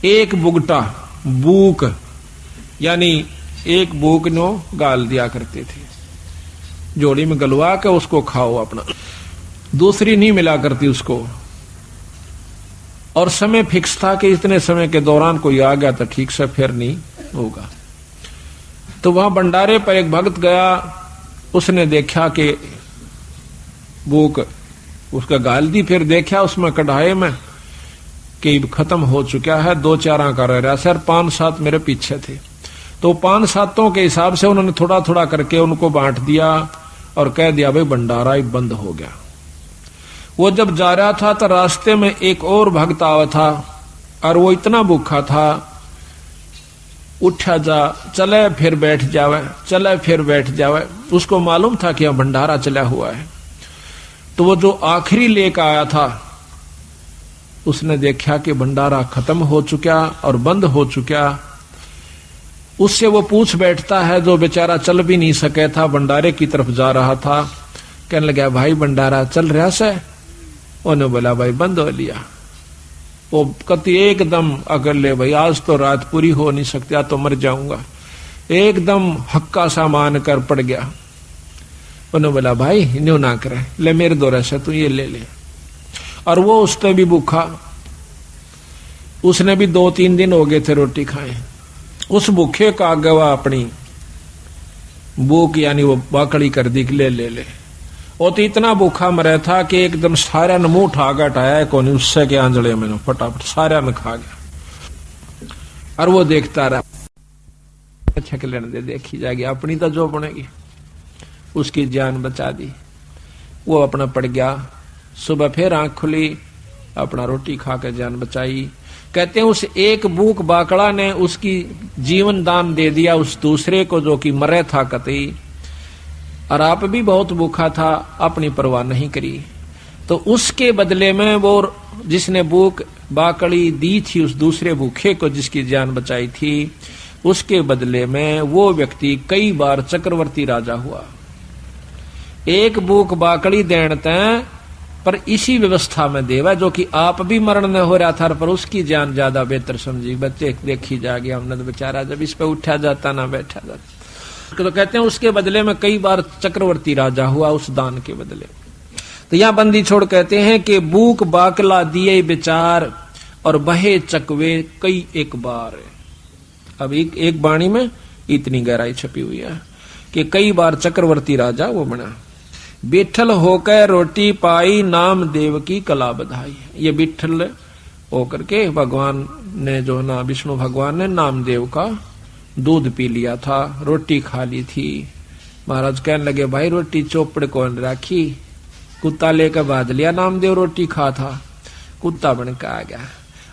एक बुगटा बूक, यानी एक बूक नो गाल दिया करते थे, जोड़ी में गलवा के उसको खाओ अपना, दूसरी नहीं मिला करती उसको। और समय फिक्स था कि इतने समय के दौरान कोई आ गया तो ठीक से फिर नहीं होगा। तो वहां भंडारे पर एक भक्त गया, उसने देखा कि बूक उसका गाल दी, फिर देखा उसमें कढ़ाई में कि खत्म हो चुका है, 2-4 का रह रहा सर, 5-7 मेरे पीछे थे। तो 5-7 के हिसाब से उन्होंने थोड़ा थोड़ा करके उनको बांट दिया और कह दिया भाई भंडारा ही बंद हो गया। वो जब जा रहा था तो रास्ते में एक और भक्त आवा था और वो इतना भूखा था, उठा जा चले फिर बैठ जावे, चले फिर बैठ जावे। उसको मालूम था कि यह भंडारा चला हुआ है। तो वो जो आखिरी लेकर आया था उसने देखा कि भंडारा खत्म हो चुका और बंद हो चुका। उससे वो पूछ बैठता है, जो बेचारा चल भी नहीं सके था, भंडारे की तरफ जा रहा था, कहने लगा भाई भंडारा चल रहा से? उन्होंने बोला भाई बंद हो लिया। वो कति एकदम अगर ले भाई आज तो रात पूरी हो नहीं सकती, आज तो मर जाऊंगा, एकदम हक्का सा मान कर पड़ गया। उन्होंने बोला भाई न्यू ना करे, ले मेरे दौरे से तू ये ले ले। और वो उसने भी भूखा, उसने भी 2-3 दिन हो गए थे रोटी खाए। उस भूखे का गवा अपनी भूख यानी वो बाकड़ी कर दी ले ले ले। वो तो इतना भूखा मरा था कि एकदम सारा ने मुंह उठा गटाया कौन, उससे के आंजड़े में फटाफट सारा ने खा गया। और वो देखता रहा, अच्छा के लेने दे, देखी जाएगी अपनी तो जो बनेगी। उसकी जान बचा दी, वो अपना पड़ गया। सुबह फिर आंख खुली, अपना रोटी खा कर जान बचाई। कहते हैं उस एक बूक बाकड़ा ने उसकी जीवन दान दे दिया उस दूसरे को जो कि मरे था कतई, और आप भी बहुत भूखा था, अपनी परवाह नहीं करी। तो उसके बदले में वो जिसने बूक बाकड़ी दी थी उस दूसरे भूखे को जिसकी जान बचाई थी, उसके बदले में वो व्यक्ति कई बार चक्रवर्ती राजा हुआ। एक बूक बाकड़ी देते पर इसी व्यवस्था में देवा जो कि आप भी मरण न हो रहा था, पर उसकी जान ज्यादा बेहतर समझी। बच्चे देखी जाएगी, हमने तो बेचारा जब इस पे उठा जाता ना बैठा जाता। तो कहते हैं उसके बदले में कई बार चक्रवर्ती राजा हुआ उस दान के बदले। तो यहां बंदी छोड़ कहते हैं कि बूक बाकला दिए विचार और बहे चकवे कई एक बार। अब एक बाणी में इतनी गहराई छपी हुई है कि कई बार चक्रवर्ती राजा वो बना। बिठल होकर रोटी पाई नाम देव की कला बधाई। ये बिठल होकर के भगवान ने जो ना विष्णु भगवान ने नामदेव का दूध पी लिया था, रोटी खा ली थी। महाराज कहने लगे भाई रोटी चौपड़ कौन राखी? कुत्ता लेकर बाज लिया, नामदेव रोटी खा था, कुत्ता बनकर आ गया।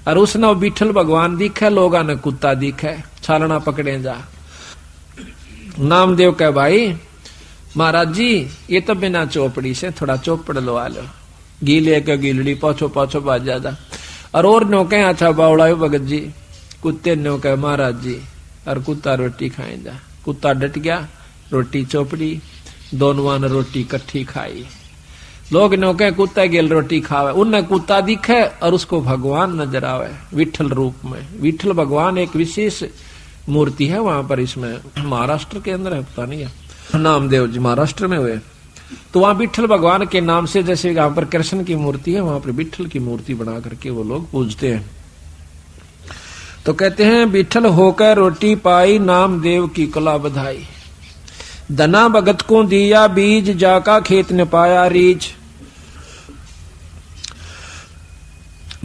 और उसने बिठल भगवान दिखे, लोगा ने कुत्ता दिखे, छालना पकड़े जा। नामदेव कह भाई महाराज जी ये तो बिना चौपड़ी से थोड़ा चौपड़ लो आ लो, गीले का गीलड़ी पाछो पाछो बाज जा। और नो कहे अच्छा बावड़ा भगत जी, कुत्ते नो कहे महाराज जी, और कुत्ता रोटी खाए जा। कुत्ता डट गया, रोटी चौपड़ी, दोनों ने रोटी इकट्ठी खाई। लोग नो कहे कुत्ता गेल रोटी खावे, उन्हें कुत्ता दिखे और उसको भगवान नजर आवे विठल रूप में। विठल भगवान एक विशेष मूर्ति है वहां पर, इसमें महाराष्ट्र के अंदर है, पता नहीं है, नामदेव जी महाराष्ट्र में हुए। तो वहां विठल भगवान के नाम से जैसे यहाँ पर कृष्ण की मूर्ति है, वहां पर विठल की मूर्ति बना करके वो लोग पूजते हैं। तो कहते हैं विठल होकर रोटी पाई नामदेव की कला बधाई। धना भगत को दिया बीज जाका खेत ने पाया रीछ।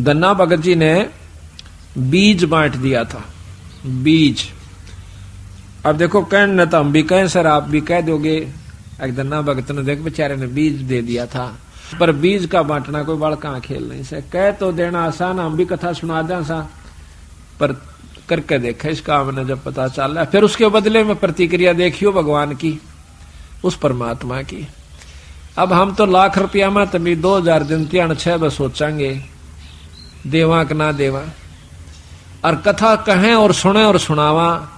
धना भगत जी ने बीज बांट दिया था, बीज। अब देखो कहने तो हम भी कहें सर आप भी कह दोगे, एक धना भगत ने देख बेचारे ने बीज दे दिया था, पर बीज का बांटना कोई बड़का खेल नहीं से। कह तो देना आसान, हम भी कथा सुना दें सा, पर करके देखा इस काम ने जब पता चल रहा है, फिर उसके बदले में प्रतिक्रिया देखियो भगवान की, उस परमात्मा की। अब हम तो लाख रुपया में तभी 2000 दिन 3-6 बस सोचेंगे देवा कि ना देवा, और कथा कहें और सुने और सुनावा,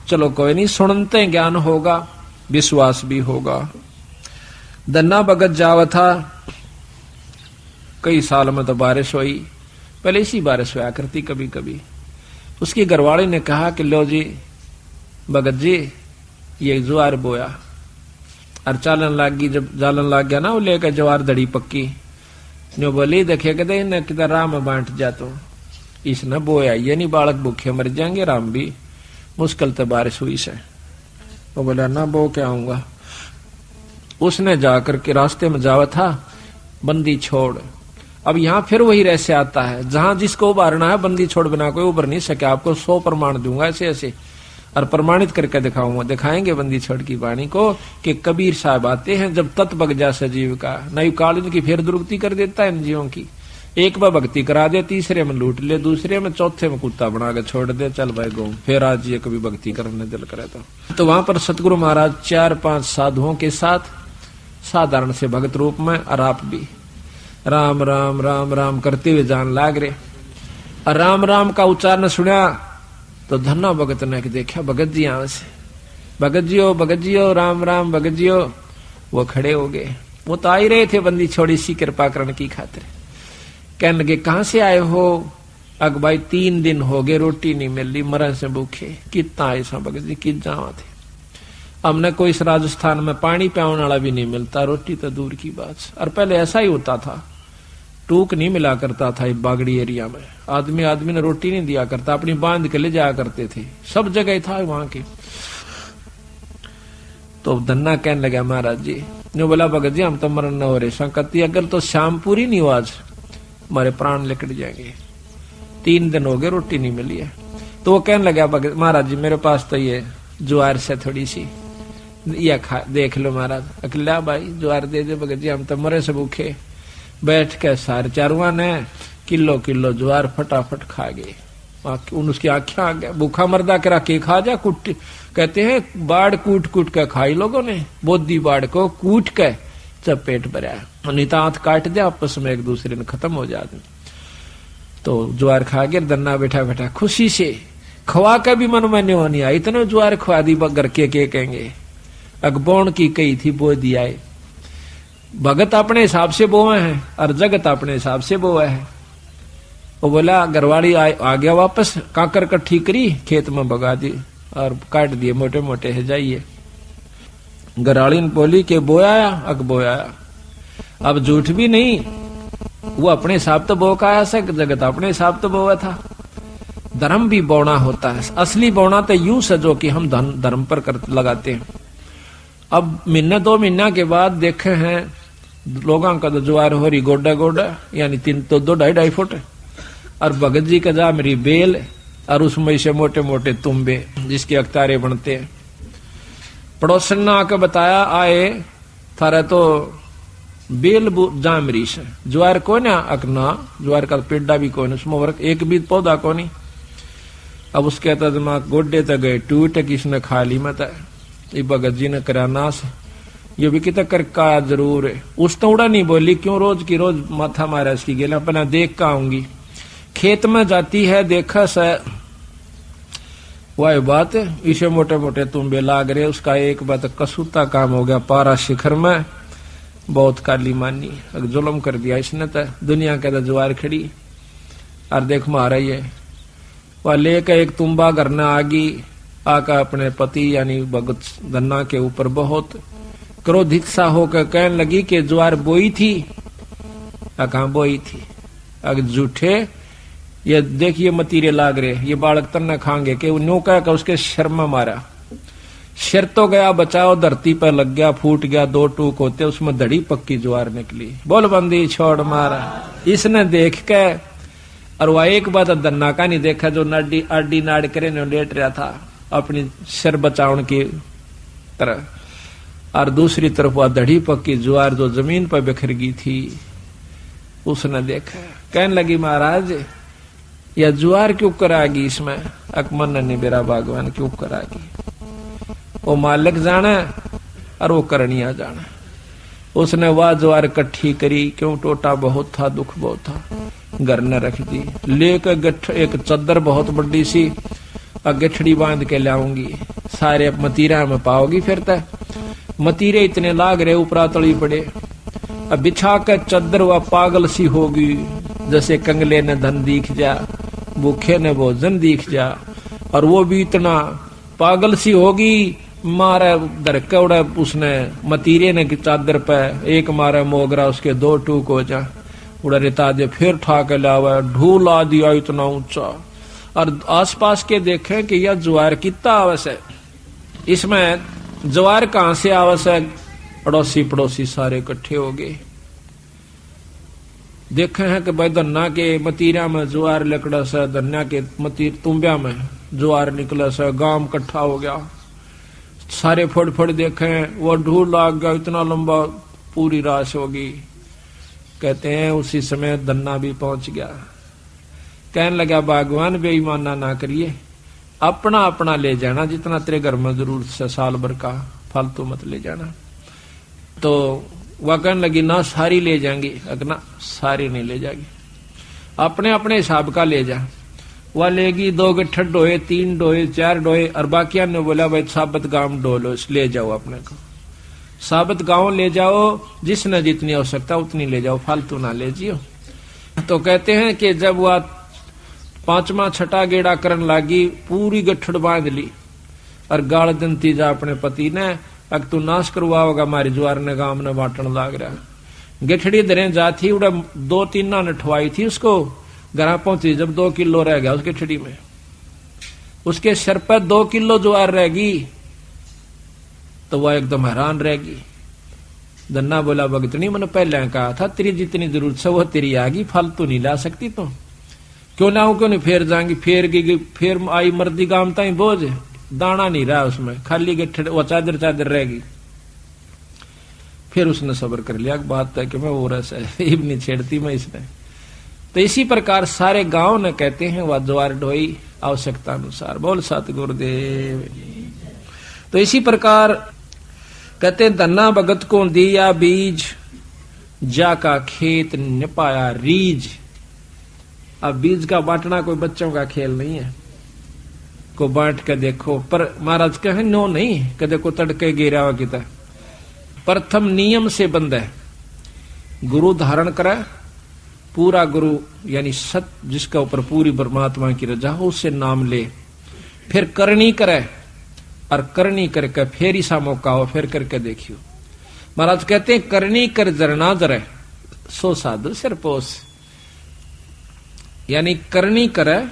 चलो कोई नहीं, सुनते ज्ञान होगा, विश्वास भी होगा। धन्ना भगत जावा था, कई साल में तो बारिश हुई, पहले इसी बारिश हुआ करती कभी कभी। उसकी घरवाली ने कहा कि लो जी भगत जी ये ज्वार बोया और चालन लाग गई। जब जालन लाग गया ना वो लेकर ज्वार धड़ी पक्की नो बोली देखे कहते इन्हें किधर राम बांट जा तो इसने बोया ये नहीं बालक भूखे मर जाएंगे राम भी मुश्किल तो बारिश हुई से। वो बोला ना बो क्या आऊंगा। उसने जाकर के रास्ते में जावा था बंदी छोड़। अब यहाँ फिर वही रहस्य आता है जहां जिसको उबारना है बंदी छोड़ बिना कोई उबर नहीं सके। आपको 100 प्रमाण दूंगा ऐसे ऐसे और प्रमाणित करके दिखाऊंगा। दिखाएंगे बंदी छोड़ की वाणी को कि कबीर साहब आते हैं जब तत् बग जा सजीव का नई काल इनकी फिर दुर्गति कर देता है इन जीवों की। एक बार भक्ति करा दे तीसरे में लूट ले दूसरे में चौथे में कुत्ता बना के छोड़ दे चल भाई गो फिर आज ये कभी भक्ति करने दिल करे तो वहां पर सतगुरु महाराज 4-5 साधुओं के साथ साधारण से भगत रूप में और आप भी राम राम राम राम करते हुए जान लाग रहे। और राम राम का उच्चारण सुना तो धन्ना भगत ने देखा भगत जी यहां से भगत जियो राम राम भगत जियो। वो खड़े हो गए। वो तो आ ही रहे थे बंदी छोड़ी सी कृपा करने की खातिर। कहने लगे कहां से आए हो। अग भाई 3 दिन हो गए रोटी नहीं मिल रही मरण से भूखे। कितना ऐसा भगत जी कित जावा थे। हमने कोई इस राजस्थान में पानी पियाने वाला भी नहीं मिलता रोटी तो दूर की बात। और पहले ऐसा ही होता था टूक नहीं मिला करता था बागड़ी एरिया में। आदमी ने रोटी नहीं दिया करता अपनी बांध के ले जाया करते थे सब जगह था वहां के। तो धन्ना कहने लगा महाराज जी ने बोला भगत जी हम तो मरण न हो रहे संकति अगर तो शाम पूरी नहीं हो आज हमारे प्राण निकट जाएंगे। 3 दिन हो गए रोटी नहीं मिली है। तो वो कहने लगा भगत महाराज जी मेरे पास तो ये ज्वार से थोड़ी सी या खा देख लो महाराज। अकेला भाई ज्वार दे दे भगत जी हम तो मरे से भूखे। बैठ के सारे चारुआ ने किलो ज्वार फटाफट खा गए। उसकी आंखें आ गया भूखा मर्दा करा के खा जा कुट कहते हैं बाढ़ कूट के खाई लोगों ने बोधी बाढ़ को कूट के जब पेट भरा नितांत काट दे आपस में एक दूसरे ने खत्म हो जाते। तो ज्वार खा गया धन्ना बैठा खुशी से खवा का भी मन में नहीं आई इतने ज्वार खवा दी घर के कहेंगे। अगबौन की कही थी बो दिया भगत अपने हिसाब से बोए हैं और जगत अपने हिसाब से बोए है। वो बोला घरवाली आ गया वापस काकर कट्ठी करी खेत में भगा दी और काट दिए मोटे मोटे है जाइए। घरवाली ने बोली के बोया अग बोया। अब झूठ भी नहीं वो अपने हिसाब तो बो का आया से जगत अपने हिसाब तो बोया था। धर्म भी बोना होता है। असली बोना तो यूं सजो कि हम धर्म पर लगाते हैं। अब 1-2 महीना के बाद देखे हैं लोगों का तो ज्वार हो रही गोडा यानी 2-2.5 फुट और भगत जी का जा मेरी बेल और उसमें से मोटे मोटे तुम्बे जिसके अख्तारे बनते हैं। पड़ोसन ने आकर बताया आए थारा तो बेल जामरी से ज्वार को ना अकना ज्वार का पेड़ा भी कौन उसमें वर्क एक भी पौधा को नहीं। अब उसके दिमाग गोड्डे तक गए टूट किसने खा ली मत भगत जी ने करा नाश ये भी कितना कर का जरूर है। उस तो उड़ा नहीं बोली क्यों रोज की रोज माथा मारा इसकी गेला अपना देख का आऊंगी। खेत में जाती है देखा से वह बात इसे मोटे मोटे तुम्बे लाग रहे। उसका एक बात कसूता काम हो गया पारा शिखर में बहुत काली मानी जुल्म कर दिया इसने तो दुनिया के ज्वार खड़ी और देख मारा ये वह लेकर एक तुम्बा करना आगी आका अपने पति यानी भगत धन्ना के ऊपर बहुत क्रोधित सा होकर कहने लगी कि ज्वार बोई थी कहां बोई थी अगर झूठे ये देखिए मतीरे लाग रहे ये बालक तन्ना खाएंगे कि न्यू कह उसके शर्मा मारा सिर तो गया बचाओ धरती पर लग गया फूट गया 2 टूक होते उसमें धड़ी पक्की ज्वार निकली बोल बंदी छोड़ मारा। इसने देख के और वह एक बात धन्ना का नहीं देखा जो आडी नाड़ करे ने लेट रहा था अपनी सिर बचाने की तरह और दूसरी तरफ वह धड़ी पक्की ज्वार जो जमीन पर बिखर गई थी उसने देखा कहने लगी महाराज यह ज्वार क्यों करागी इसमें अकमन ने मेरा भगवान क्यों करागी। वो मालिक जाना और वो करनिया जाना। उसने वह ज्वार इकट्ठी करी क्यों टोटा बहुत था दुख बहुत था घर न रख दी लेकर एक चद्दर बहुत बड़ी सी गठड़ी बांध के लाऊंगी सारे मतीरा में पाओगी फिर तक मतीरे इतने लाग रहे ऊपरा तली पड़े अब बिछा कर चद्दर वह पागल सी होगी जैसे कंगले ने धन दिख जा भूखे ने भोजन दिख जा और वो भी इतना पागल सी होगी मारे धरके उड़े उसने मतीरे ने की चादर पे, एक मारे मोगरा उसके 2 टूक हो जा उड़ा रेता दे, फिर ठा के लावा ढूल आ दिया इतना ऊंचा। और आसपास के देखें कि यह ज्वार कितना आवस है, इसमें ज्वार कहां से आवस है। अड़ोसी पड़ोसी सारे इकट्ठे हो गए, देखे हैं कि भाई धन्ना के मतीरा में ज्वार लकड़ा से, धन्या के मतीर तुम्बिया में ज्वार निकला से, गांव इकट्ठा हो गया। सारे फड़ फड़ देखे, वो ढूल लाग गया इतना लंबा, पूरी राश होगी। कहते हैं उसी समय धन्ना भी पहुंच गया, कहने लगा भगवान बेईमाना ना करिए, अपना अपना ले जाना, जितना तेरे घर में जरूरत से साल भर का, फालतू मत ले जाना। तो वह कहने लगी ना सारी ले जाएंगी, अगना सारी नहीं ले जाएगी, अपने अपने हिसाब का ले जा। वह लेगी 2 गट्ठर डोए, 3 डोए, 4 डोए, और बाकिया ने बोला भाई साबत गांव डोलो, ले जाओ अपने को, साबत गांव ले जाओ, जिसने जितनी आवश्यकता उतनी ले जाओ, फालतू ना ले जियो। तो कहते हैं कि जब वह 5वां 6ठा गेड़ा करन लागी, पूरी गठड़ बांध ली और गाल दंती जा अपने पति ने, अग तू नाश करवाओगा हमारी ज्वार ने, गांव ने बांटन लाग रहा। गठड़ी दरे जाती उड़ा 2-3 नठवाई थी उसको, घर पहुंची जब 2 किलो रह गया उस गठड़ी में, उसके सर पर 2 किलो ज्वार रहेगी, तो वह एकदम हैरान रहेगी। धन्ना बोला भगतनी मैंने पहले कहा था तेरी जितनी जरूरत है वो तेरी आगी, फालतू नहीं ला सकती, तो क्यों लाऊं, क्यों नहीं, फेर जाएंगी, फेर गई, फेर आई मर्दी गांव ताई बोझ, दाना नहीं रहा उसमें, खाली गठड़ वो चादर चादर रहेगी। फिर उसने सब्र कर लिया, बात है कि मैं वो रस नहीं छेड़ती मैं इसने। तो इसी प्रकार सारे गांव ने कहते हैं वह ज्वार ढोई आवश्यकता अनुसार, बोल सतगुरुदेव। तो इसी प्रकार कहते धन्ना भगत को दिया बीज, जाका खेत न पाया रीज। अब बीज का बांटना कोई बच्चों का खेल नहीं है, को बांट के देखो, पर महाराज कहे नो नहीं, कि देखो तड़के गिरा हुआ किता, प्रथम नियम से बंद है, गुरु धारण करे, पूरा गुरु यानी सत जिसका ऊपर पूरी परमात्मा की रजा हो, उससे नाम ले, फिर करनी करे, और करनी करके फिर ऐसा मौका हो फिर करके देखियो। महाराज कहते हैं करनी कर जरना जरे, सो साधु सिरपोस, यानी करनी करे,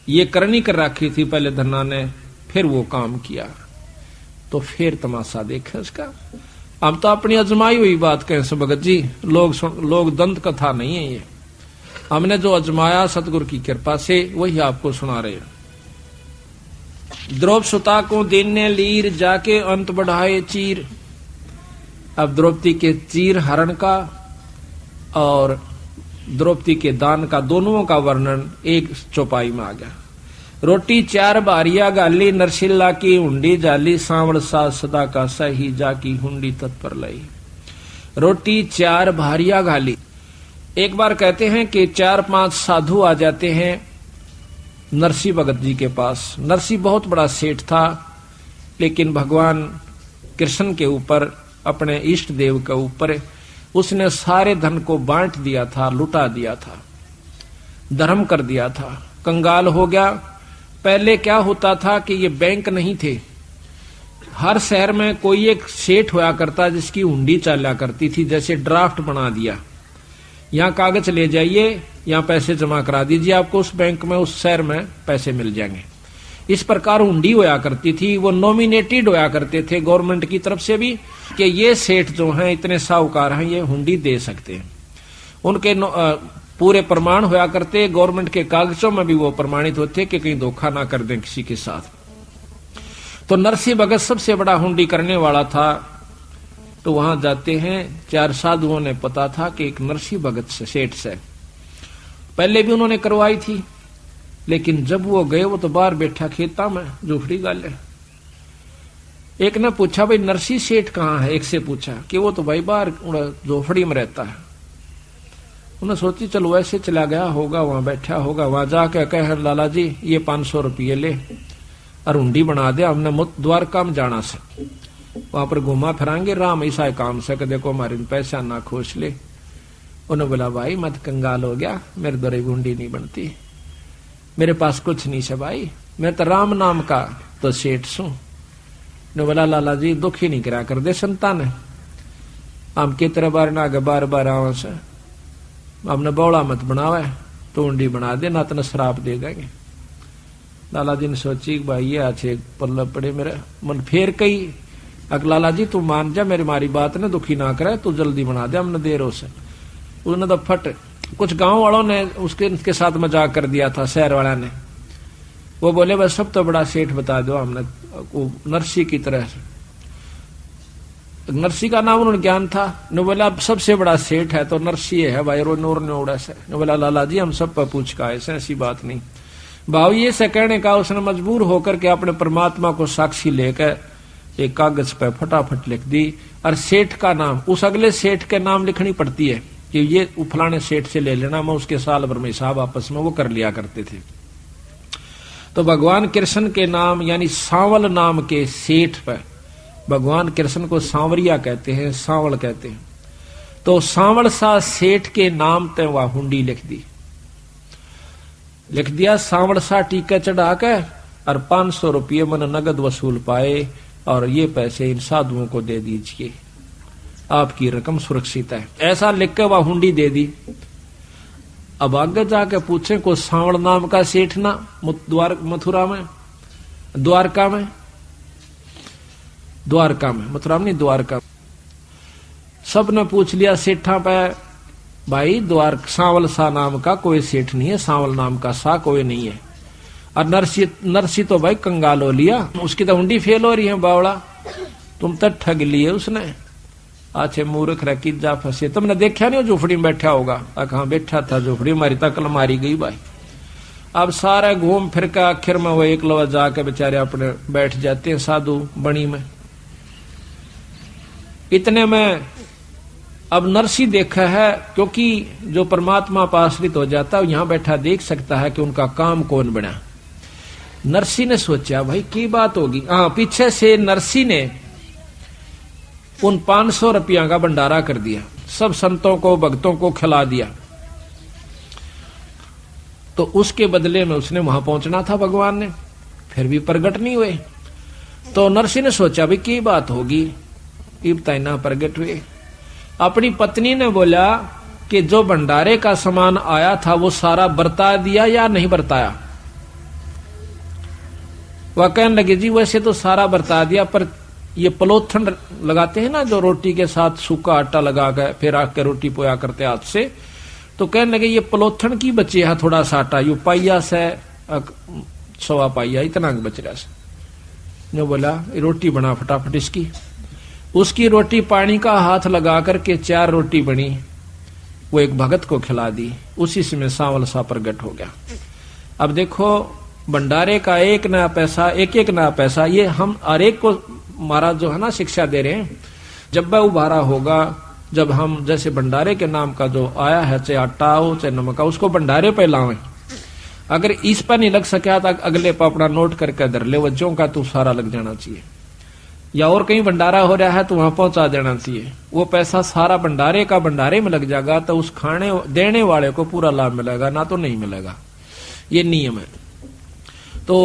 ये करनी कर रखी थी पहले धन्ना ने, फिर वो काम किया, तो फिर तमाशा देखे उसका। हम तो अपनी अजमाई हुई बात कहें सो भगत जी, लोग दंत कथा नहीं है ये, हमने जो अजमाया सतगुरु की कृपा से वही आपको सुना रहे हैं। द्रौप सुता को देने लीर, जाके अंत बढ़ाए चीर। अब द्रौपदी के चीर हरण का और द्रौपदी के दान का, दोनों का वर्णन एक चौपाई में आ गया। रोटी 4 बारिया गाली, नरसिल्ला की हुंडी जाली, सांवड़ सा सदा का सही, जाकी हुंडी तत्पर लाई। रोटी 4 भारिया गाली, एक बार कहते हैं कि 4-5 साधु आ जाते हैं नरसिंह भगत जी के पास। नरसिंह बहुत बड़ा सेठ था, लेकिन भगवान कृष्ण के ऊपर, अपने इष्ट देव के ऊपर उसने सारे धन को बांट दिया था, लुटा दिया था, धर्म कर दिया था, कंगाल हो गया। पहले क्या होता था कि ये बैंक नहीं थे, हर शहर में कोई एक सेठ होया करता जिसकी हुंडी चाला करती थी, जैसे ड्राफ्ट बना दिया, यहाँ कागज ले जाइए, यहाँ पैसे जमा करा दीजिए, आपको उस बैंक में उस शहर में पैसे मिल जाएंगे। इस प्रकार हुंडी होया करती थी, वो नॉमिनेटेड होया करते थे गवर्नमेंट की तरफ से भी कि ये सेठ जो हैं इतने साहूकार हैं, ये हुंडी दे सकते हैं। उनके पूरे प्रमाण होया करते, गवर्नमेंट के कागजों में भी वो प्रमाणित होते कि कहीं धोखा ना कर दें किसी के साथ। तो नरसिंह भगत सबसे बड़ा हुंडी करने वाला था। तो वहां जाते हैं, 4 साधुओं ने पता था कि एक नरसिंह भगत से सेठ से पहले भी उन्होंने करवाई थी, लेकिन जब वो गए वो तो बाहर बैठा खेता में झोपड़ी गाले। एक ने पूछा भाई नरसिंह सेठ कहाँ है, एक से पूछा कि वो तो भाई बाहर झोपड़ी में रहता है। उन्हें सोची चलो वैसे चला गया होगा, वहां बैठा होगा, वहां जाके कहे लाला जी ये 500 रुपये ले और हुंडी बना दे, हमने द्वारका में जाना से, वहां पर घुमा फिरांगे, राम ऐसा काम से कि देखो हमारे पैसा ना खोस ले। उन्होंने बोला भाई मत कंगाल हो गया, मेरे द्वारा हुंडी नहीं बनती, मेरे पास कुछ नहीं है भाई, मैं तो राम नाम का तो सेठ सू, ने बोला लाला जी दुखी नहीं करा कर दे संतान है, हम कितने बार ना आगे बार बार आवा से, हमने बौड़ा मत बनावे, तो उंडी बना दे ना तो श्राप दे देंगे। लाला जी ने सोची भाई ये अच्छे पल्ला पड़े मेरे मन, फेर कही अगर लाला जी तू मान जा मेरी मारी बात ने, दुखी ना करे, तू जल्दी बना दे, हमने देर हो से। उन्होंने तो फट कुछ गांव वालों ने उसके साथ मजाक कर दिया था, शहर वाला ने, वो बोले बस सब तो बड़ा सेठ बता दो हमने, वो नरसी की तरह, नरसी का नाम उन्होंने ज्ञान था, ने बोला अब सबसे बड़ा सेठ है तो नरसी है भाई, रो नूर ने उड़ा से। ने बोला लाला जी हम सब पर पूछ का ऐसी बात नहीं। भाव ये से कहने का उसने मजबूर होकर के अपने परमात्मा को साक्षी लेकर एक कागज पे फटाफट लिख दी, और सेठ का नाम उस अगले सेठ के नाम लिखनी पड़ती है कि ये फलाने सेठ से ले लेना, मैं उसके साल भर में हिसाब आपस में वो कर लिया करते थे। तो भगवान कृष्ण के नाम यानी सांवल नाम के सेठ पर, भगवान कृष्ण को सांवरिया कहते हैं, सांवल कहते हैं, तो सांवल सा सेठ के नाम ते वह हुंडी लिख दिया, सांवल सा टीका चढ़ा के, और 500 रुपये मन नगद वसूल पाए, और ये पैसे इन साधुओं को दे दीजिए, आपकी रकम सुरक्षित है, ऐसा लिख के वह हुंडी दे दी। अब आगे जाके पूछे को सांवल नाम का सेठ ना मथुरा में, द्वारका में, मथुरा में नहीं द्वारका, सबने पूछ लिया सेठा पे, भाई सांवल सा नाम का कोई सेठ नहीं है, सांवल नाम का सा कोई नहीं है। और नरसी तो भाई कंगाल हो लिया, उसकी तो हुंडी फेल हो रही है, बावड़ा तुम तो ठग लिए उसने, अच्छे मूर्ख रखी जा फंसे, तुमने देखा नहीं वो झोपड़ी में बैठा होगा, कहाँ बैठा था झोपड़ी, हमारी तकल मारी गई भाई। अब सारा घूम फिर का आखिर में वो एक लवा जाके बेचारे अपने बैठ जाते हैं साधु बणी में। इतने में अब नरसी देखा है, क्योंकि जो परमात्मा पर आश्रित हो जाता है यहां बैठा देख सकता है कि उनका काम कौन बना। नरसी ने सोचा भाई की बात होगी, हाँ पीछे से नरसी ने उन 500 रुपया का भंडारा कर दिया, सब संतों को भक्तों को खिला दिया, तो उसके बदले में उसने वहां पहुंचना था भगवान ने, फिर भी प्रगट नहीं हुए। तो नरसी ने सोचा भाई की बात होगी, इब्ता ना प्रगट हुए। अपनी पत्नी ने बोला कि जो भंडारे का सामान आया था वो सारा बरता दिया या नहीं बरताया। वह कहने लगे जी वैसे तो सारा बरता दिया, पर ये पलोथन लगाते हैं ना जो रोटी के साथ सूखा आटा लगा कर फिर आके रोटी पोया करते हाथ से, तो कहने लगे ये पलोथन की बचे है थोड़ा सा आटा, यू पाइया से 1.25 पाइया इतना बच रहा से। ने बोला रोटी बना फटाफट इसकी, उसकी रोटी पानी का हाथ लगा करके 4 रोटी बनी, वो एक भगत को खिला दी, उसी से में सांवल सा प्रगट हो गया। अब देखो भंडारे का एक नया पैसा ये हम हर एक को महाराज जो है ना शिक्षा दे रहे हैं, जब वह उभारा होगा, जब हम जैसे भंडारे के नाम का जो आया है, चाहे आटा हो चाहे नमक हो, उसको भंडारे पे लावें, अगर इस पर नहीं लग सका तो अगले पर अपना नोट करके धर ले, वज्जों का तो सारा लग जाना चाहिए, या और कहीं भंडारा हो रहा है तो वहां पहुंचा देना चाहिए, वो पैसा सारा भंडारे का भंडारे में लग जाएगा, तो उस खाने देने वाले को पूरा लाभ मिलेगा, ना तो नहीं मिलेगा, ये नियम है। तो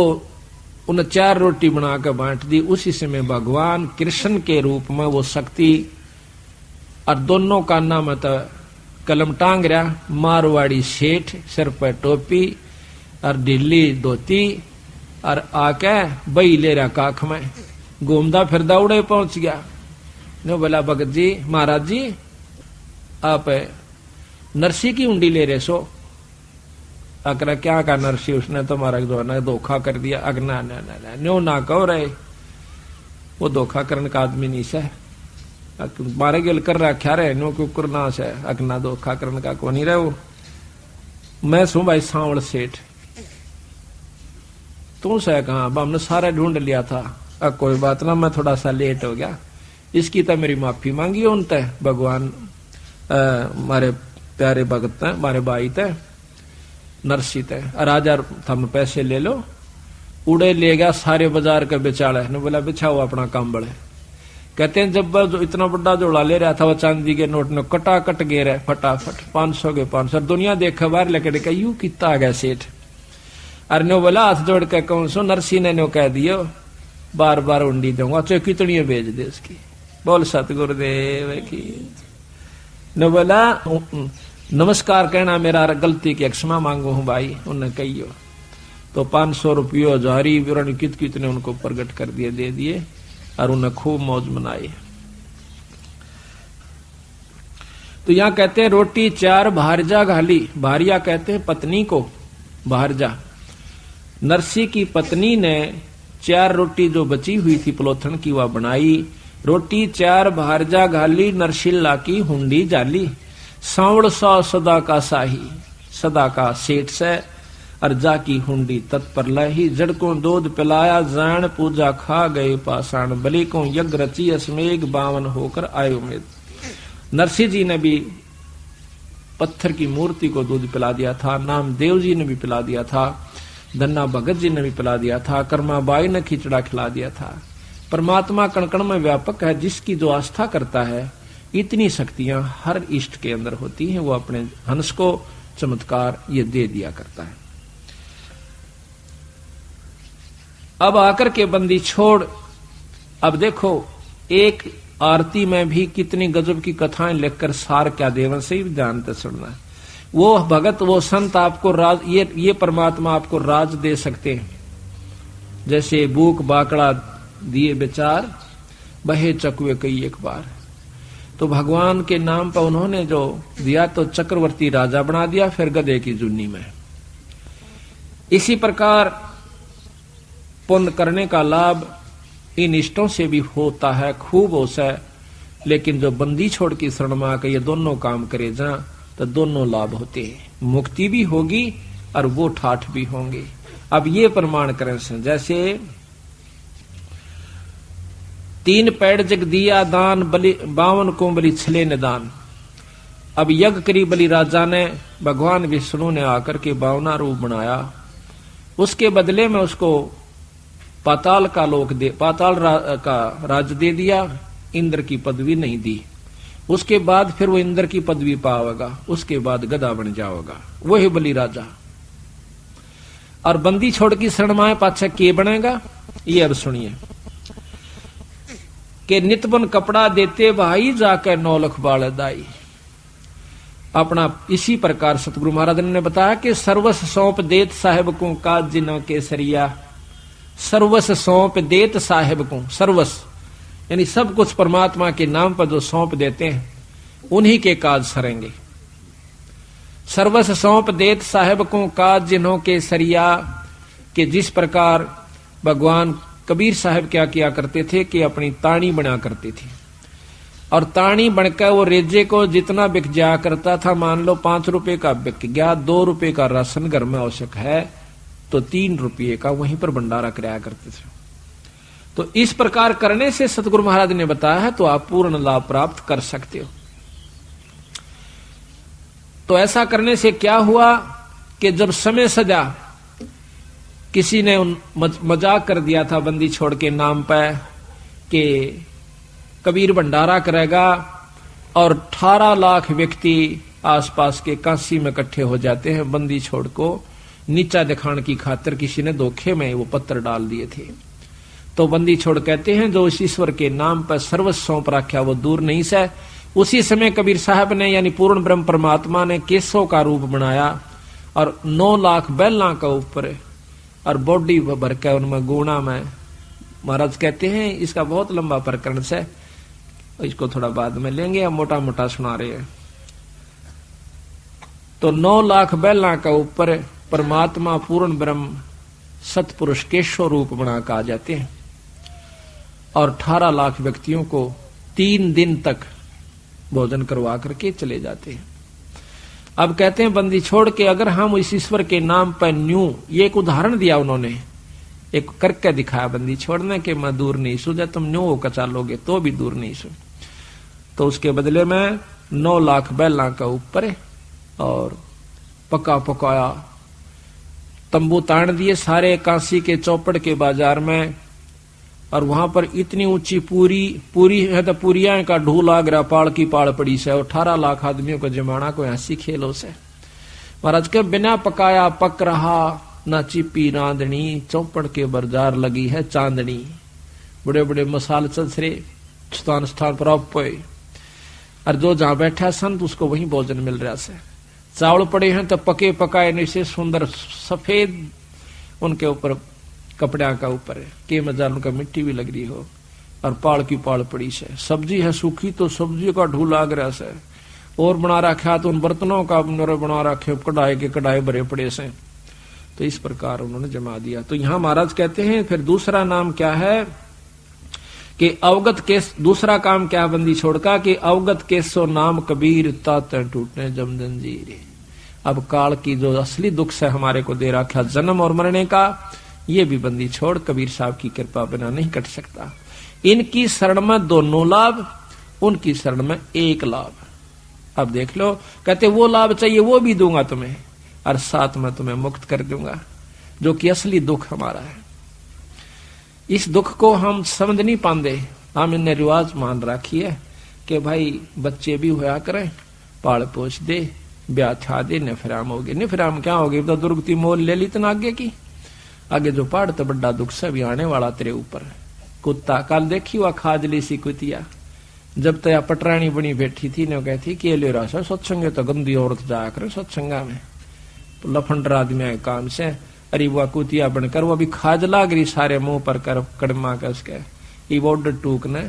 उन 4 रोटी बनाकर बांट दी, उसी समय भगवान कृष्ण के रूप में वो शक्ति, और दोनों कान्ना में तो कलम टांग रहा, मारवाड़ी सेठ, सिर पर टोपी और ढीली धोती, और आके बई ले रहा काख में, घूमदा फिरदा उड़े पहुंच गया। ने बोला भगत जी महाराज जी आप नरसी की उंडी ले रहे सो। अकरा क्या का नरसी, उसने तो मारा जो है धोखा कर दिया। अगना न्यो ना कहो रहे, वो धोखा करने का आदमी नहीं से, मारे गिल कर रखा रहे नो क्यों ना से, अगना धोखा करने का को नहीं रहे वो। मैं सू भाई सांवल सेठ, तू से कहा, हमने सारा ढूंढ लिया था, अब कोई बात ना, मैं थोड़ा सा लेट हो गया, इसकी तो मेरी माफी मांगी उन तय भगवान मारे प्यारे भगत तय, मारे भाई तय नरसी तय, राजा थम पैसे ले लो, उड़े ले गया सारे बाजार के बेचाड़े ने। बोला बिछाओ अपना काम बड़े। कहते हैं जब जो इतना बड़ा जोड़ा ले रहा था वो चांदी के नोट ने कटा कट गे रहे फटाफट, 500 के 500, दुनिया देखे बाहर लेकर यू कितना आ गया सेठ। अरे नो बोला हाथ जोड़ के कौन सो, नरसी ने नो कह दियो बार बार उंडी दूंगा, चाहे कितनी भेज दे उसकी। बोल सतगुरुदेव की। न बोला नमस्कार कहना मेरा गलती की क्षमा मांगो हूं भाई, उन्हें कहियो। तो 500 रुपये हजारी कितने उनको प्रकट कर दिए, दे दिए, और उन्हें खूब मौज मनाई। तो यहां कहते हैं रोटी 4 भारजा घाली। भारिया कहते हैं पत्नी को, भारजा। नरसी की पत्नी ने 4 रोटी जो बची हुई थी पलोथन की वह बनाई। रोटी 4 भारजा घाली, नरशिल्ला की हुंडी जाली। सावड़ सा सदा का साही, सदा का सेठ से, अर्जा की हुंडी तत्पर लही। जड़ को दूध पिलाया जान, पूजा खा गए पाषाण। बलि को यज्ञ रची अस्मेघ, 52 होकर आए उम्मीद। नरसिंह जी ने भी पत्थर की मूर्ति को दूध पिला दिया था, नामदेव जी ने भी पिला दिया था, धन्ना भगत जी ने भी पिला दिया था, कर्माबाई ने खिचड़ा खिला दिया था। परमात्मा कण-कण में व्यापक है, जिसकी जो आस्था करता है इतनी शक्तियां हर इष्ट के अंदर होती हैं, वो अपने हंस को चमत्कार ये दे दिया करता है। अब आकर के बंदी छोड़, अब देखो एक आरती में भी कितनी गजब की कथाएं लिखकर सार क्या देवन से ही ध्यान से सुनना है। वो भगत, वो संत आपको राज, ये परमात्मा आपको राज दे सकते हैं। जैसे बूक बाकड़ा दिए विचार, बहे चकुए कई एक बार। तो भगवान के नाम पर उन्होंने जो दिया तो चक्रवर्ती राजा बना दिया, फिर गधे की जुन्नी में। इसी प्रकार पुण्य करने का लाभ इन इष्टों से भी होता है, खूब होता है। लेकिन जो बंदी छोड़ की शरण में आकर ये दोनों काम करे जा, तो दोनों लाभ होते हैं, मुक्ति भी होगी और वो ठाठ भी होंगे। अब ये प्रमाण करें से, जैसे 3 पेड़ जग दिया दान, बलि 52 को बलि छले निदान। अब यज्ञ करी बलि राजा ने, भगवान विष्णु ने आकर के 52 रूप बनाया। उसके बदले में उसको पाताल का लोक दे, पाताल का राज्य दे दिया, इंद्र की पदवी नहीं दी। उसके बाद फिर वो इंद्र की पदवी पावेगा, उसके बाद गधा बन जाएगा, वही बलि राजा। और बंदी छोड़ की शरण में पाछा के बनेगा, ये अब सुनिए। के नितबन कपड़ा देते भाई, जाकर 9 लाख बाल दाई। अपना इसी प्रकार सतगुरु महाराज ने बताया कि सर्वस सौंप देत साहेब को काज जिनो केसरिया। सर्वस सौंप देत साहेब को, सर्वस यानी सब कुछ परमात्मा के नाम पर जो सौंप देते हैं उन्हीं के काज सरेंगे। सर्वस सौंप देत साहेब को काज जिन्हों के सरिया, के जिस प्रकार भगवान कबीर साहब क्या किया करते थे कि अपनी ताणी बना करते थे, और ताणी बनकर वो रेजे को जितना बिक जाया करता था, मान लो 5 रुपए का बिक गया, 2 रुपए का राशन घर में आवश्यक है, तो 3 रुपये का वहीं पर भंडारा कराया करते थे। तो इस प्रकार करने से सतगुरु महाराज ने बताया है तो आप पूर्ण लाभ प्राप्त कर सकते हो। तो ऐसा करने से क्या हुआ कि जब समय सजा, किसी ने मजाक कर दिया था बंदी छोड़ के नाम पर कि कबीर भंडारा करेगा, और 18 लाख व्यक्ति आसपास के काशी में इकट्ठे हो जाते हैं। बंदी छोड़ को नीचा दिखाने की खातिर किसी ने धोखे में वो पत्र डाल दिए थे। तो बंदी छोड़ कहते हैं जो इस ईश्वर के नाम पर सर्वस्व सौंप रखा वो दूर नहीं से। उसी समय कबीर साहब ने यानी पूर्ण ब्रह्म परमात्मा ने केसों का रूप बनाया, और 9 लाख बैला का ऊपर और बॉडी भर के उनमें गुणा में। महाराज कहते हैं इसका बहुत लंबा प्रकरण से, इसको थोड़ा बाद में लेंगे, हम मोटा मोटा सुना रहे हैं। तो 9 लाख बैला का ऊपर परमात्मा पूर्ण ब्रह्म सतपुरुष केशव रूप बना कर आ जाते हैं, और 18 लाख व्यक्तियों को 3 दिन तक भोजन करवा करके चले जाते हैं। अब कहते हैं बंदी छोड़ के अगर हम इस ईश्वर के नाम पर न्यू, ये एक उदाहरण दिया उन्होंने, एक करके दिखाया बंदी छोड़ने के मैं दूर नहीं सू, जब तुम न्यू होकर चालोगे तो भी दूर नहीं सू। तो उसके बदले में 9 लाख बैला का ऊपर और पका पकाया तंबू तान दिए सारे काशी के चौपड़ के बाजार में, और वहां पर इतनी ऊंची पूरी है तो पूरिया का ढूल आग रहा, पाड़ की पाड़ पड़ी से, और 18 लाख आदमियों को जमाना कोई हंसी खेलो से। महाराज के बिना पकाया पक रहा, ना चिपी रांधनी, चौपड़ के बाजार लगी है चांदनी। बड़े बड़े मसाल चलसरे स्थान स्थान पर आप पे, और जो जहां बैठा संत उसको वहीं भोजन मिल रहा से। चावल पड़े हैं तो पके पकाए नीचे सुंदर सफेद उनके ऊपर कपड़ा का ऊपर है के मजा, उनका मिट्टी भी लग रही हो, और पाल की पाल पड़ी से। सब्जी है सूखी तो सब्जी का ढूल लाग रहा से, और बना रखा तो उन बर्तनों का बना रखे कढ़ाई के कढ़ाई भरे पड़े से। तो इस प्रकार उन्होंने जमा दिया। तो यहां महाराज कहते हैं फिर दूसरा नाम क्या है कि अवगत केस, दूसरा काम क्या बंदी छोड़ का कि अवगत केसो नाम कबीर ताते टूटने जम जंजीर। अब काल की जो असली दुख से हमारे को दे रखा जन्म और मरने का, ये भी बंदी छोड़ कबीर साहब की कृपा बिना नहीं कट सकता। इनकी शरण में दोनों लाभ, उनकी शरण में एक लाभ। अब देख लो, कहते वो लाभ चाहिए वो भी दूंगा तुम्हें, और साथ में तुम्हें मुक्त कर दूंगा, जो कि असली दुख हमारा है। इस दुख को हम समझ नहीं पाते। हम इन्हें रिवाज मान रखी है कि भाई बच्चे भी होया करें, पाल पोछ दे, ब्याह था दे, निफराम हो गए। निफराम क्या हो गई तो दुर्गति मोल ले ली तना आगे की, आगे जो पहाड़ तो बड़ा दुख से भी आने वाला तेरे ऊपर। कुत्ता कल देखी हुआ खाजली सी कुतिया, जब तया पटरानी बनी बैठी थी ने कहती कि ले रहा सत्संग तो गंदी औरत जाया करे सत्संगा में, लफंडर आदमी काम से। अरे वह कुतिया बनकर वो भी खाज लाग रही सारे मुंह पर कर कड़मा कस के, ये बॉर्डर टूक ने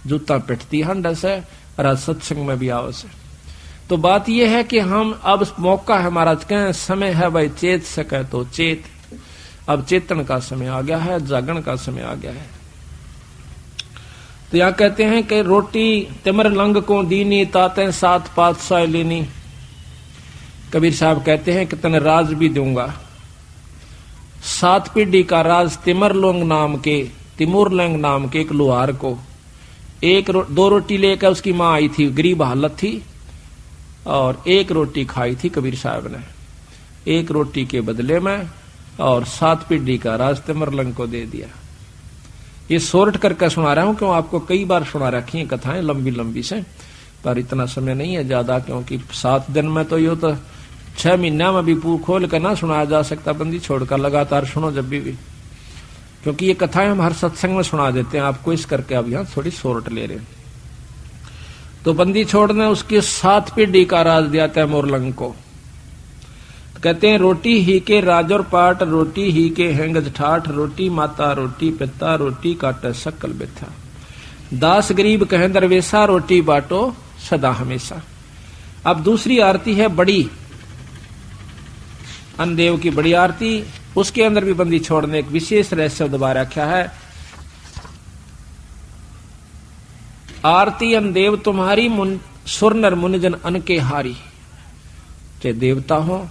जूता पिटती हंड से, और सत्संग में भी आओ से। तो बात यह है कि हम अब मौका है महाराज कहें समय है भाई चेत सके तो चेत। अब चेतन का समय आ गया है, जागरण का समय आ गया है। तो यहां कहते हैं कि रोटी तिमर लंग को दीनी ताते सात पातशाह लेनी। कबीर साहब कहते हैं कि तने राज भी दूंगा। 7 पीढ़ी का राज तिमरलोंग नाम के, तिमुरलंग नाम के एक लोहार को, दो रोटी लेकर उसकी मां आई थी, गरीब हालत थी, और एक रोटी खाई थी कबीर साहब ने। एक रोटी के बदले में और 7 पीढ़ी का राज तिमरलंग को दे दिया। ये सोर्ट करके सुना रहा हूं, क्यों आपको कई बार सुना रखी है कथाएं लंबी लंबी से, पर इतना समय नहीं है ज्यादा, क्योंकि 7 दिन में तो ये तो 6 महीना में भी खोल कर ना सुनाया जा सकता। बंदी छोड़कर लगातार सुनो जब भी, क्योंकि ये कथाएं हम हर सत्संग में सुना देते हैं आपको, इस करके अब यहाँ थोड़ी सोर्ट ले रहे हैं। तो बंदी छोड़ने उसकी 7 पीढ़ी का राज दिया तैमूरलंग को। तो कहते हैं रोटी ही के राजौर पाट, रोटी ही के हैंगज ठाठ, रोटी माता रोटी पिता, रोटी काटे सकल बेथा, दास गरीब कहें दरवेशा, रोटी बाटो सदा हमेशा। अब दूसरी आरती है बड़ी, अन्नदेव की बड़ी आरती, उसके अंदर भी बंदी छोड़ने एक विशेष रहस्य दबा रखा है। आरती अन्नदेव तुम्हारी सुर नर मुनिजन अन्न के हारी। चाहे देवता हो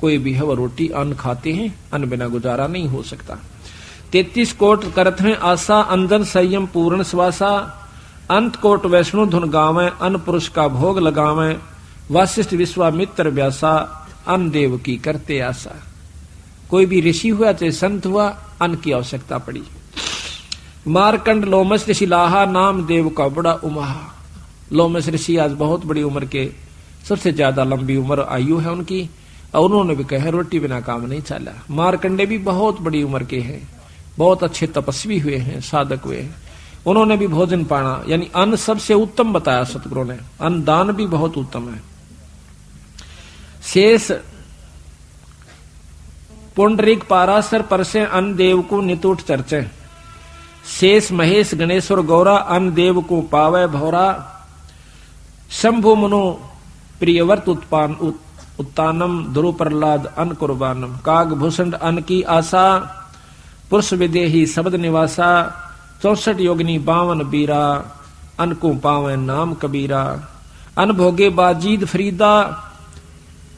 कोई भी है, वो रोटी अन्न खाते हैं, अन्न बिना गुजारा नहीं हो सकता। 33 कोट करत हैं आशा, अंजन संयम पूर्ण श्वासा, अंत कोट वैष्णु धुन गावे, अन्न पुरुष का भोग लगावे, वासिष्ठ विश्वामित्र व्यासा, अन्न देव की करते आशा। कोई भी ऋषि हुआ चाहे संत हुआ, अन्न की आवश्यकता पड़ी। मारकंड लोमस ऋषि लाहा, नाम देव का बड़ा उमाहा। लोमस ऋषि आज बहुत बड़ी उम्र के, सबसे ज्यादा लंबी उम्र आयु है उनकी, और उन्होंने भी कहा रोटी बिना काम नहीं चला। मारकंडे भी बहुत बड़ी उम्र के हैं, बहुत अच्छे तपस्वी हुए हैं, साधक हुए हैं, उन्होंने भी भोजन पाना यानी अन्न सबसे उत्तम बताया सतगुरु ने। अन्न दान भी बहुत उत्तम है। शेष पुंडरीक पारासर परसे, अन्न देव को नितुट चर्चे, शेष महेश गणेश्वर गौरा, अन्न देव को पावे भौरा, शंभु मनु प्रियवर्त उत्तानम, ध्रुव प्रहलाद अन्न कुर्बानम, काग भूषण अन्न की आशा, पुरुष विदेही शब्द निवासा, 64 योगिनी 52 बीरा, अन्न को पावे नाम कबीरा, अन्न भोगे बाजीद फरीदा,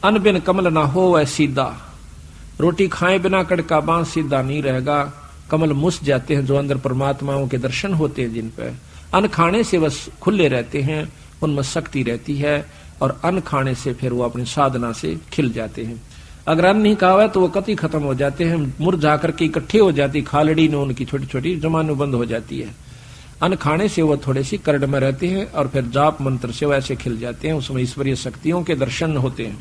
अन्न बिन कमल ना हो वह सीधा। रोटी खाए बिना कड़का बांस सीधा नहीं रहेगा, कमल मुस जाते हैं जो अंदर परमात्माओं के दर्शन होते हैं जिन पे। अन्न खाने से वह खुले रहते हैं, उनमें शक्ति रहती है, और अन्न खाने से फिर वो अपनी साधना से खिल जाते हैं। अगर अन्न नहीं खावा तो वो कति खत्म हो जाते हैं, मुरझा करके इकट्ठे हो जाती, खालड़ी में उनकी छोटी छोटी जमानुबंद हो जाती है। अन्न खाने से वो थोड़े सी करड़ में रहते हैं, और फिर जाप मंत्र से वैसे खिल जाते हैं, उसमें ईश्वरीय शक्तियों के दर्शन होते हैं।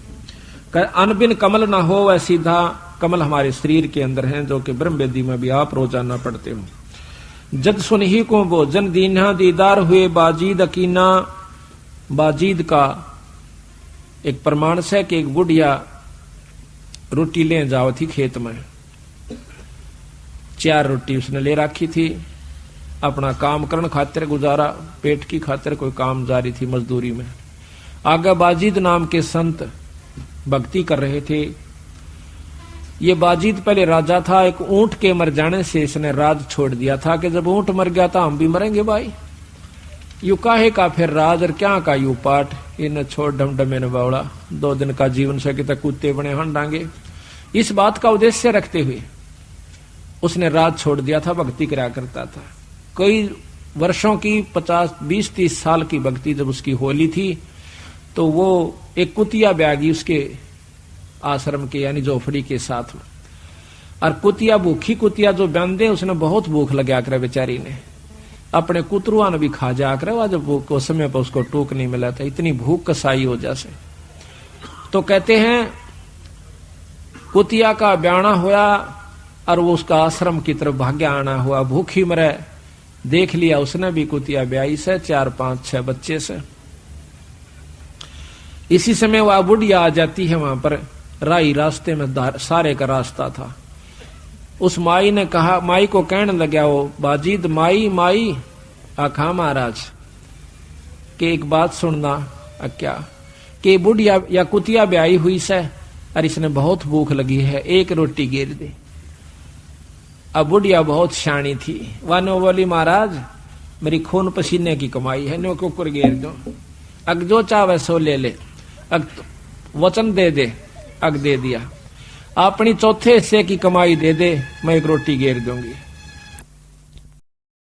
अन्न बिन कमल ना हो वह सीधा, कमल हमारे शरीर के अंदर हैं, जो कि ब्रह्म वेदी में भी आप रोजाना पढ़ते हो। जद सुन ही को भोजन दीना दीदार हुए बाजीद अकीना। बाजीद का एक प्रमाण से कि एक बुढ़िया रोटी ले जाओ थी खेत में, 4 रोटी उसने ले रखी थी, अपना काम करने खातिर, गुजारा पेट की खातिर कोई काम जारी थी मजदूरी में। आगे बाजीद नाम के संत भक्ति कर रहे थे। ये बाजीद पहले राजा था, एक ऊंट के मर जाने से इसने राज छोड़ दिया था कि जब ऊंट मर गया था हम भी मरेंगे भाई, यू काहे का फिर राज और क्या का यू पाठ, इन्हें छोड़ डमडमे ने बावड़ा, 2 दिन का जीवन से कि कुत्ते बने हंडांगे। इस बात का उद्देश्य रखते हुए उसने राज छोड़ दिया था, भक्ति करा करता था। कई वर्षों की 50, 20, 30 साल की भक्ति जब उसकी होली थी तो वो एक कुतिया ब्यागी उसके आश्रम के यानी झोपड़ी के साथ में, और कुतिया भूखी कुतिया जो बंदे उसने बहुत भूख लगा कर बेचारी ने अपने कुतरुआ ने भी खा जा कर, वह जब भूख को समय पर उसको टूक नहीं मिला था, इतनी भूख कसाई हो जैसे। तो कहते हैं कुतिया का ब्याना हुआ और वो उसका आश्रम की तरफ भाग्य आना हुआ, भूखी मरे। देख लिया उसने भी कुतिया ब्याई से 4, 5, 6 बच्चे से। इसी समय वह बुढ़िया आ जाती है वहां पर, राई रास्ते में सारे का रास्ता था। उस माई ने कहा, माई को कहने लगा वो बाजीद, माई माई आखा महाराज कि एक बात सुनना। क्या कि बुढ़िया या कुतिया ब्याई हुई से और इसने बहुत भूख लगी है, 1 रोटी गिर दे। अब बुढ़िया बहुत शानी थी, वानो बोली महाराज मेरी खून पसीने की कमाई है, नो कुकर गिर दो, अग जो चाहे सो ले ले, अग वचन दे दे, अग दे दिया, अपनी चौथे हिस्से की कमाई दे दे, मैं 1 रोटी गिर दूंगी।